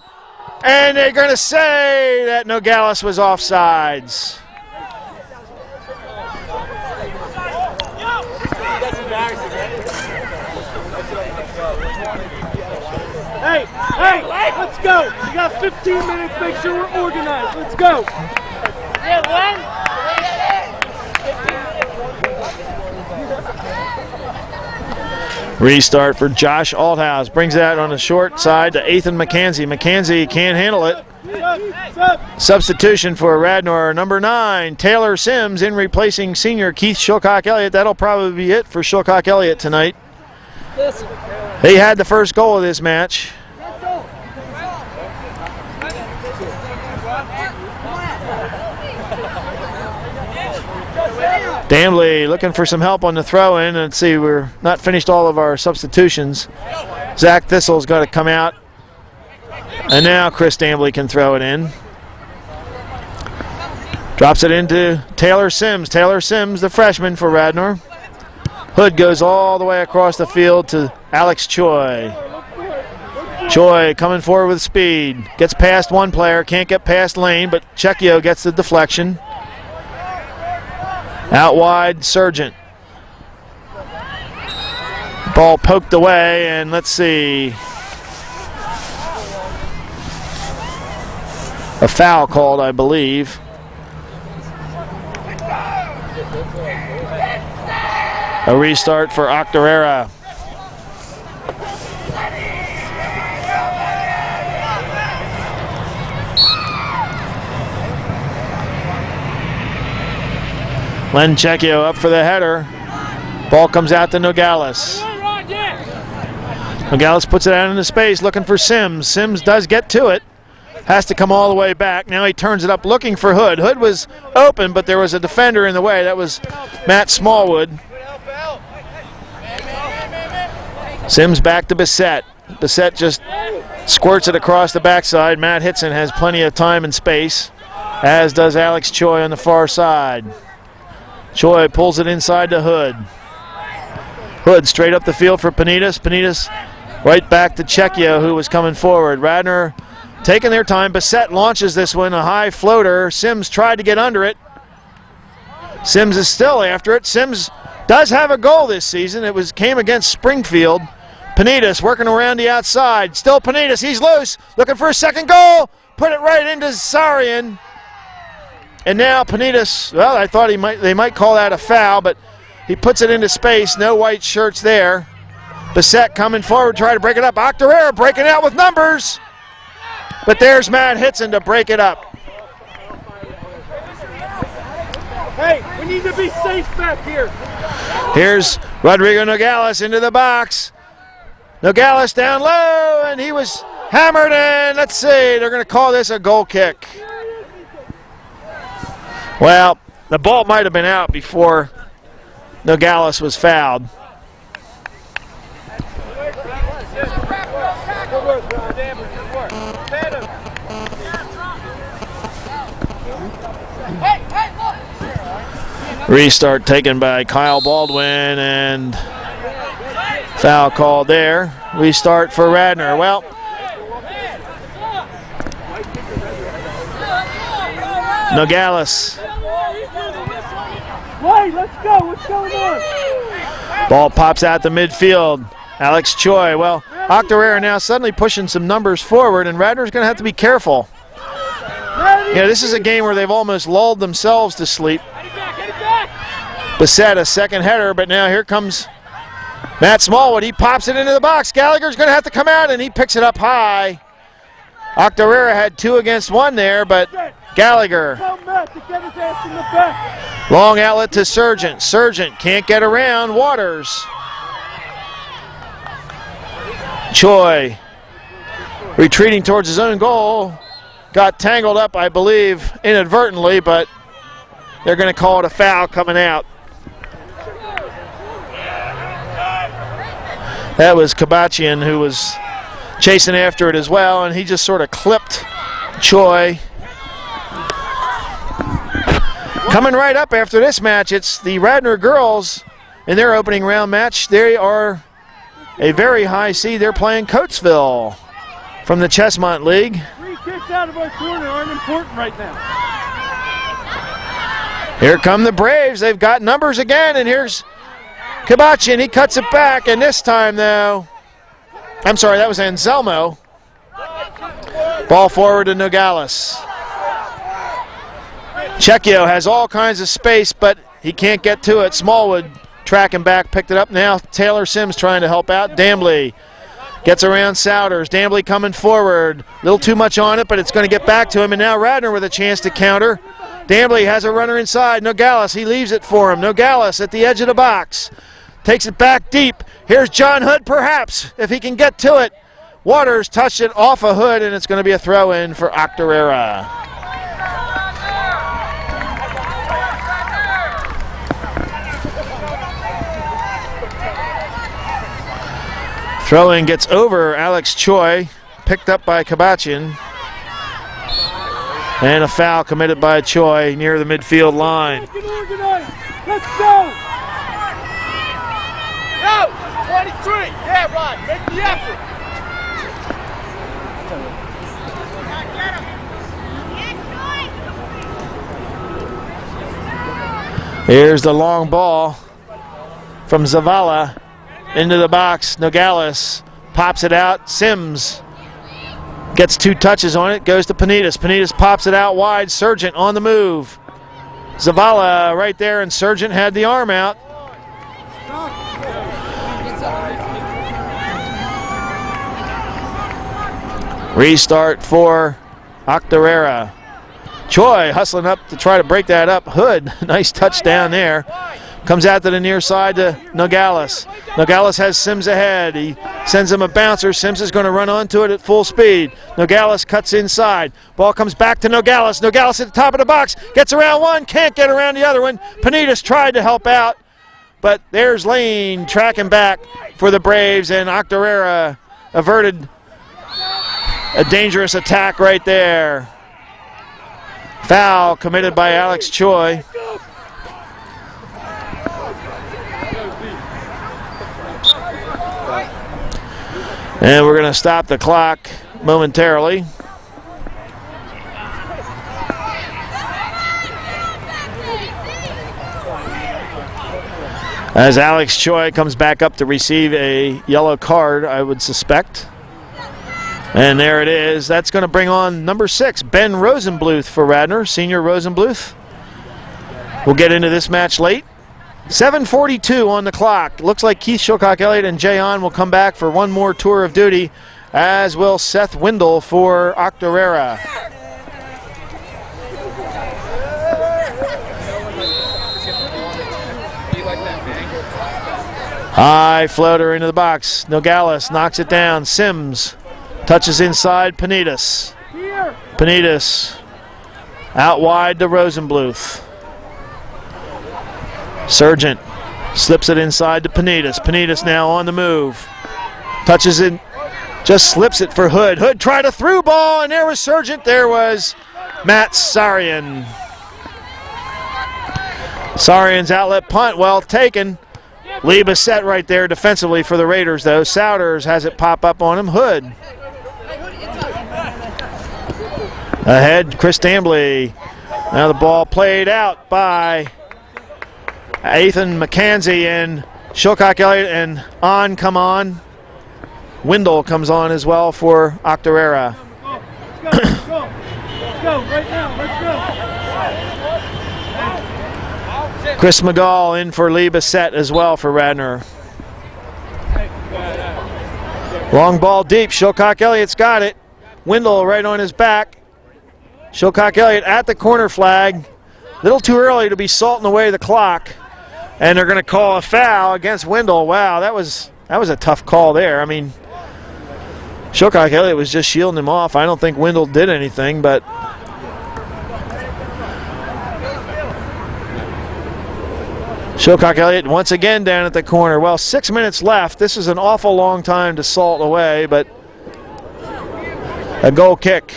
And they're going to say that Nogales was offsides. Hey, let's go. We got 15 minutes. Make sure we're organized. Let's go. Restart for Josh Althouse. Brings that on the short side to Ethan McKenzie. McKenzie can't handle it. Substitution for Radnor, number 9, Taylor Sims, in replacing senior Keith Shilcock Elliott. That'll probably be it for Shilcock Elliott tonight. He had the first goal of this match. Dambley looking for some help on the throw-in. Let's see, we're not finished all of our substitutions. Zach Thistle's got to come out. And now Chris Dambley can throw it in. Drops it into Taylor Sims. Taylor Sims, the freshman for Radnor. Hood goes all the way across the field to Alex Choi. Choi coming forward with speed. Gets past one player, can't get past Lane, but Checchio gets the deflection. Out wide, Sargent. Ball poked away, and let's see. A foul called, I believe. A restart for Octorara. Len Checchio up for the header. Ball comes out to Nogales. Nogales puts it out into space looking for Sims. Sims does get to it. Has to come all the way back. Now he turns it up looking for Hood. Hood was open, but there was a defender in the way. That was Matt Smallwood. Sims back to Bissett. Bissett just squirts it across the backside. Matt Hitson has plenty of time and space, as does Alex Choi on the far side. Choi pulls it inside to Hood. Hood straight up the field for Panitas. Panitas right back to Checchio, who was coming forward. Radnor taking their time. Bissett launches this one, a high floater. Sims tried to get under it. Sims is still after it. Sims does have a goal this season. It came against Springfield. Panitas working around the outside. Still Panitas. He's loose. Looking for a second goal. Put it right into Sarian. And now Panitas, well, I thought they might call that a foul, but he puts it into space. No white shirts there. Bissett coming forward, trying to break it up. Octorara breaking out with numbers. But there's Matt Hitson to break it up. Hey, we need to be safe back here. Here's Rodrigo Nogales into the box. Nogales down low, and he was hammered in. Let's see, they're going to call this a goal kick. Well, the ball might have been out before Nogales was fouled. Restart taken by Kyle Baldwin, and foul called there. Restart for Radnor. Well, Nogales. Wait, let's go. What's going on? Ball pops out the midfield. Alex Choi. Well, Octorara now suddenly pushing some numbers forward, and Radnor's going to have to be careful. Yeah, this is a game where they've almost lulled themselves to sleep. Bissett, a second header, but now here comes Matt Smallwood. He pops it into the box. Gallagher's going to have to come out, and he picks it up high. Octorara had 2 against 1 there, but Gallagher. Long outlet to Sargent. Sargent can't get around Waters. Choi retreating towards his own goal. Got tangled up, I believe, inadvertently, but they're going to call it a foul coming out. That was Kabachian who was chasing after it as well, and he just sort of clipped Choi. Coming right up after this match, it's the Radnor girls in their opening round match. They are a very high seed. They're playing Coatesville from the Chesmont League. 3 kicks out of our corner aren't important right now. Here come the Braves. They've got numbers again, and here's Kabachian. He cuts it back, and this time, though, I'm sorry, that was Anselmo. Ball forward to Nogales. Checchio has all kinds of space, but he can't get to it. Smallwood tracking back, picked it up. Now Taylor Sims trying to help out. Dambley gets around Souders. Dambley coming forward. A little too much on it, but it's going to get back to him. And now Radnor with a chance to counter. Dambley has a runner inside. Nogales, he leaves it for him. Nogales at the edge of the box. Takes it back deep. Here's John Hood, perhaps, if he can get to it. Waters touched it off a Hood, and it's going to be a throw-in for Octorara. Throw-in gets over Alex Choi, picked up by Kabachian. And a foul committed by Choi near the midfield line. Let's go! Go! 23! Yeah, Rod, make the effort! Here's the long ball from Zavala into the box. Nogales pops it out. Sims gets 2 touches on it, goes to Panitas. Panitas pops it out wide. Sargent on the move. Zavala right there, and Sargent had the arm out. Restart for Octorara. Choi hustling up to try to break that up. Hood, nice touchdown there. Comes out to the near side to Nogales. Nogales has Sims ahead. He sends him a bouncer. Sims is going to run onto it at full speed. Nogales cuts inside. Ball comes back to Nogales. Nogales at the top of the box. Gets around one. Can't get around the other one. Panitas tried to help out. But there's Lane tracking back for the Braves. And Octorara averted a dangerous attack right there. Foul committed by Alex Choi. And we're going to stop the clock momentarily. As Alex Choi comes back up to receive a yellow card, I would suspect. And there it is. That's going to bring on number 6, Ben Rosenbluth for Radnor, senior Rosenbluth. We'll get into this match late. 7:42 on the clock. Looks like Keith Shilcock-Elliott and Jay On will come back for one more tour of duty, as will Seth Windle for Octorara. High floater into the box. Nogales knocks it down. Sims touches inside Panitas. Panitas out wide to Rosenbluth. Sargent slips it inside to Panitas. Panitas now on the move. Touches it, just slips it for Hood. Hood tried a through ball, and there was Sargent. There was Matt Sarian. Sarian's outlet punt, well taken. Lee Bissett right there defensively for the Raiders, though. Souders has it pop up on him. Hood. Ahead, Chris Dambley. Now the ball played out by Ethan McKenzie, and Shilcock-Elliott and On come on. Windle comes on as well for Octorara. Let's go right now. Let's go. Chris McGall in for Lee Bissett as well for Radnor. Long ball deep. Shilcock-Elliott's got it. Windle right on his back. Shilcock-Elliott at the corner flag. A little too early to be salting away the clock. And they're going to call a foul against Windle. Wow, that was a tough call there. I mean, Shilcock-Elliott was just shielding him off. I don't think Windle did anything, but Shilcock-Elliott once again down at the corner. Well, 6 minutes left. This is an awful long time to salt away, but a goal kick.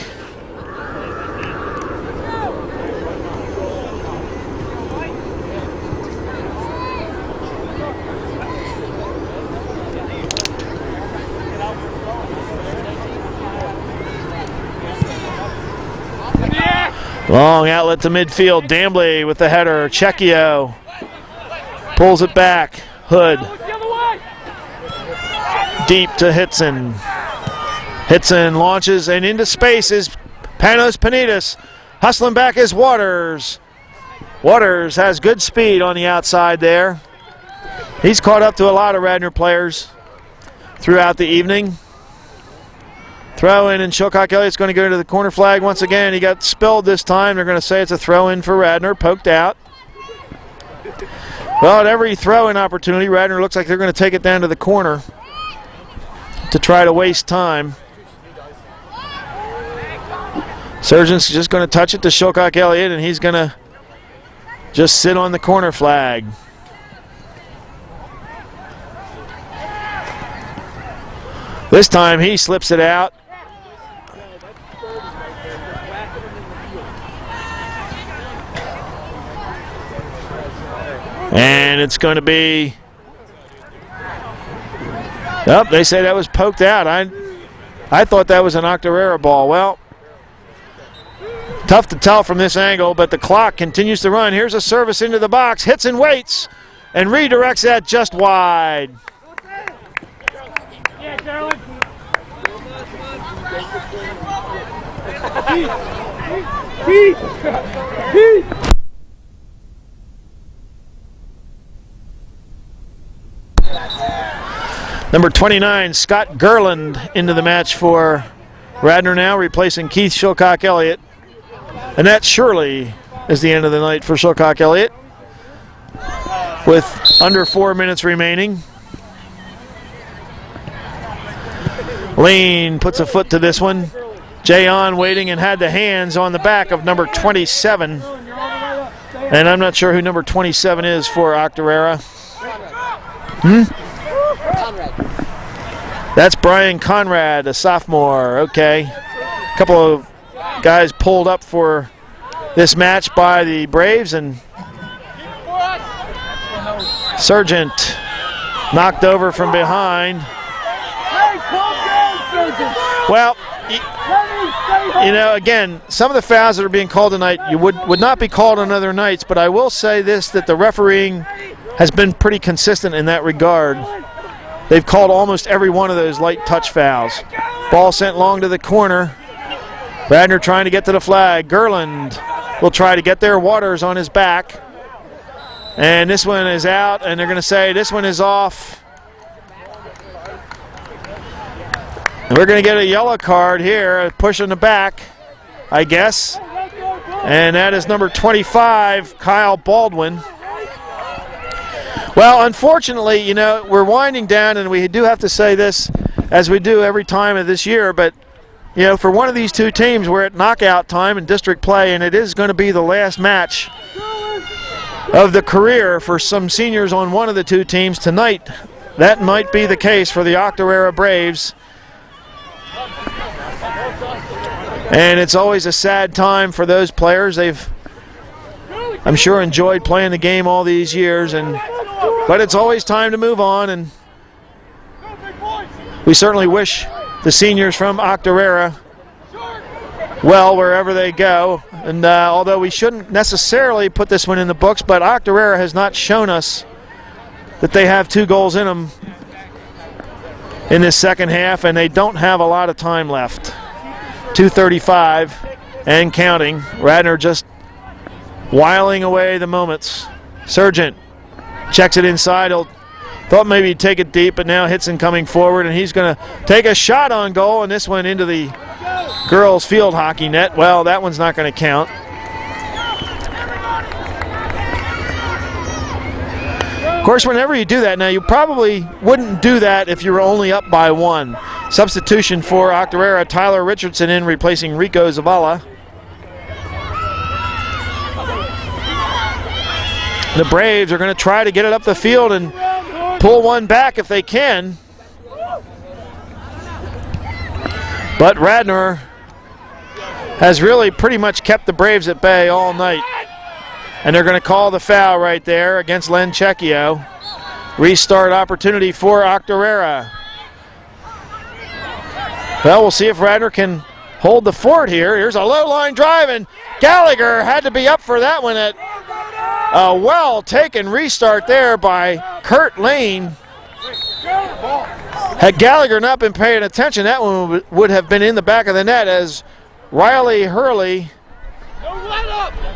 Long outlet to midfield. Dambley with the header. Cecchio pulls it back. Hood. Deep to Hitson. Hitson launches and into space is Panos Panitas. Hustling back is Waters. Waters has good speed on the outside there. He's caught up to a lot of Radnor players throughout the evening. Throw in, and Shilcock-Elliott's going to go to the corner flag once again. He got spilled this time. They're going to say it's a throw in for Radnor, poked out. Well, at every throw-in opportunity, Radnor looks like they're going to take it down to the corner to try to waste time. Sargent's just going to touch it to Shilcock-Elliott, and he's going to just sit on the corner flag. This time he slips it out. And it's going to be, oh, they say that was poked out. I thought that was an Octorara ball. Well, tough to tell from this angle, but the clock continues to run. Here's a service into the box, hits and waits, and redirects that just wide. Yeah, Carolyn. Number 29, Scott Gerland into the match for Radnor now, replacing Keith Shilcock-Elliott. And that surely is the end of the night for Shilcock-Elliott, with under 4 minutes remaining. Lane puts a foot to this one. Jay On waiting and had the hands on the back of number 27. And I'm not sure who number 27 is for Octorara. That's Brian Conrad, a sophomore. Okay. A couple of guys pulled up for this match by the Braves, and Sargent knocked over from behind. Well, you know, again, some of the fouls that are being called tonight would not be called on other nights, but I will say this, that the refereeing has been pretty consistent in that regard. They've called almost every one of those light touch fouls. Ball sent long to the corner. Radnor trying to get to the flag. Gerland will try to get there. Waters on his back. And this one is out, and they're going to say this one is off. And we're going to get a yellow card here, a push in the back, I guess. And that is number 25, Kyle Baldwin. Well, unfortunately, you know, we're winding down, and we do have to say this as we do every time of this year, but, you know, for one of these two teams, we're at knockout time in district play, and it is going to be the last match of the career for some seniors on one of the two teams tonight. That might be the case for the Octorara Braves. And it's always a sad time for those players. They've, I'm sure, enjoyed playing the game all these years, but it's always time to move on, and we certainly wish the seniors from Octorara well wherever they go. And although we shouldn't necessarily put this one in the books, but Octorara has not shown us that they have 2 goals in them in this second half, and they don't have a lot of time left. 2:35 and counting. Radnor just whiling away the moments. Sargent checks it inside. He'll thought maybe he'd take it deep, but now Hitson coming forward, and he's going to take a shot on goal, and this one into the girls' field hockey net. Well, that one's not going to count. Of course, whenever you do that, now you probably wouldn't do that if you were only up by 1. Substitution for Octorara, Tyler Richardson in, replacing Rico Zavala. The Braves are going to try to get it up the field and pull one back if they can. But Radnor has really pretty much kept the Braves at bay all night. And they're going to call the foul right there against Len Cecchio. Restart opportunity for Octorara. Well, we'll see if Radnor can hold the fort here. Here's a low line drive, and Gallagher had to be up for that one. At a well-taken restart there by Kurt Lane. Had Gallagher not been paying attention, that one would have been in the back of the net as Riley Hurley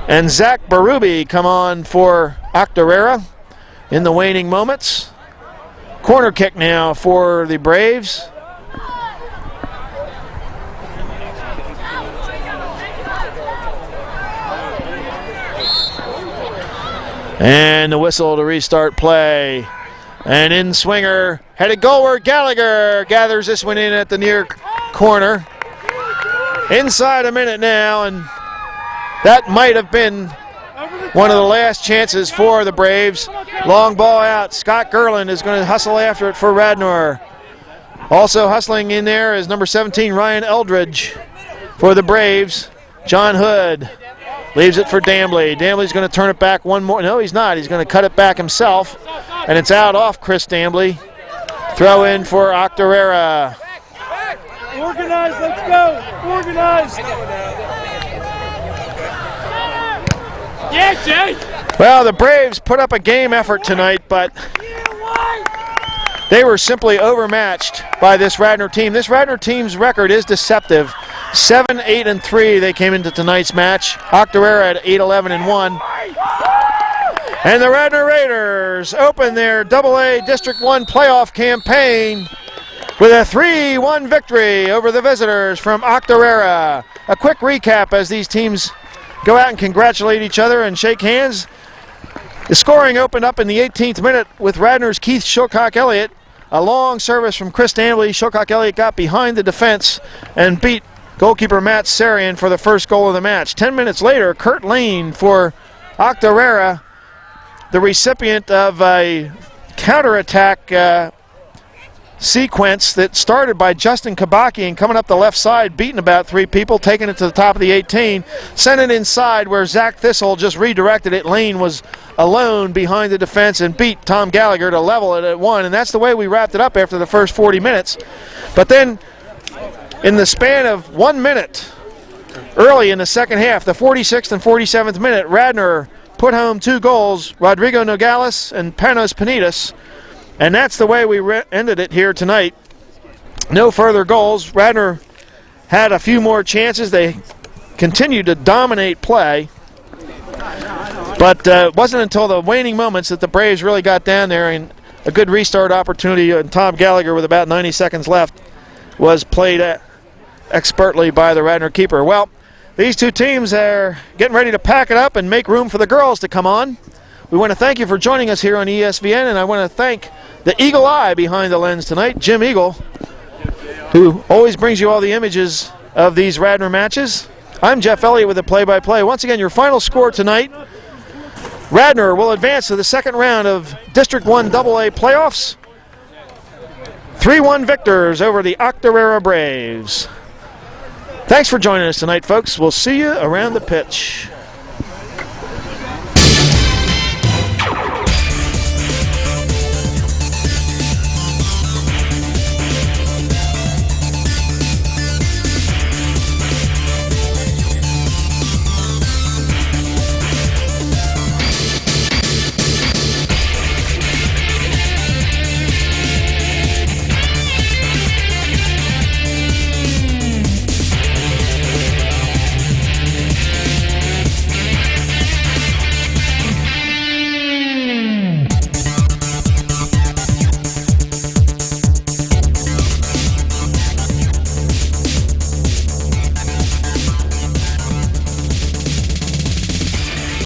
and Zach Berube come on for Octorara in the waning moments. Corner kick now for the Braves. And the whistle to restart play. And in swinger, headed goalward, Gallagher gathers this one in at the near corner. Inside a minute now, and that might have been one of the last chances for the Braves. Long ball out. Scott Gerland is going to hustle after it for Radnor. Also hustling in there is number 17, Ryan Eldridge for the Braves. John Hood leaves it for Dambley. Dambley's going to turn it back one more. No, he's not. He's going to cut it back himself. And it's out off Chris Dambley. Throw in for Octorara. Organize, let's go. Organize. Yeah, Jay. Well, the Braves put up a game effort tonight, but they were simply overmatched by this Radnor team. This Radnor team's record is deceptive. 7-8-3 they came into tonight's match. Octorara at 8-11-1. And the Radnor Raiders open their AA District 1 playoff campaign with a 3-1 victory over the visitors from Octorara. A quick recap as these teams go out and congratulate each other and shake hands. The scoring opened up in the 18th minute with Radnor's Keith Shilcock-Elliott. A long service from Chris Dambley. Shilcock-Elliott got behind the defense and beat goalkeeper Matt Sarian for the first goal of the match. 10 minutes later, Kurt Lane for Octorara, the recipient of a counterattack sequence that started by Justin Kabaki and coming up the left side, beating about 3 people, taking it to the top of the 18, sent it inside where Zach Thistle just redirected it. Lane was alone behind the defense and beat Tom Gallagher to level it at 1, and that's the way we wrapped it up after the first 40 minutes. But then in the span of 1 minute, early in the second half, the 46th and 47th minute, Radnor put home 2 goals, Rodrigo Nogales and Panos Panitas, and that's the way we ended it here tonight. No further goals. Radnor had a few more chances. They continued to dominate play, but it wasn't until the waning moments that the Braves really got down there, and a good restart opportunity, and Tom Gallagher with about 90 seconds left was played expertly by the Radnor keeper. Well, these two teams are getting ready to pack it up and make room for the girls to come on. We want to thank you for joining us here on ESVN, and I want to thank the Eagle Eye behind the lens tonight, Jim Eagle, who always brings you all the images of these Radnor matches. I'm Jeff Elliott with the play-by-play. Once again, your final score tonight, Radnor will advance to the second round of District 1 AA playoffs. 3-1 victors over the Octorara Braves. Thanks for joining us tonight, folks. We'll see you around the pitch.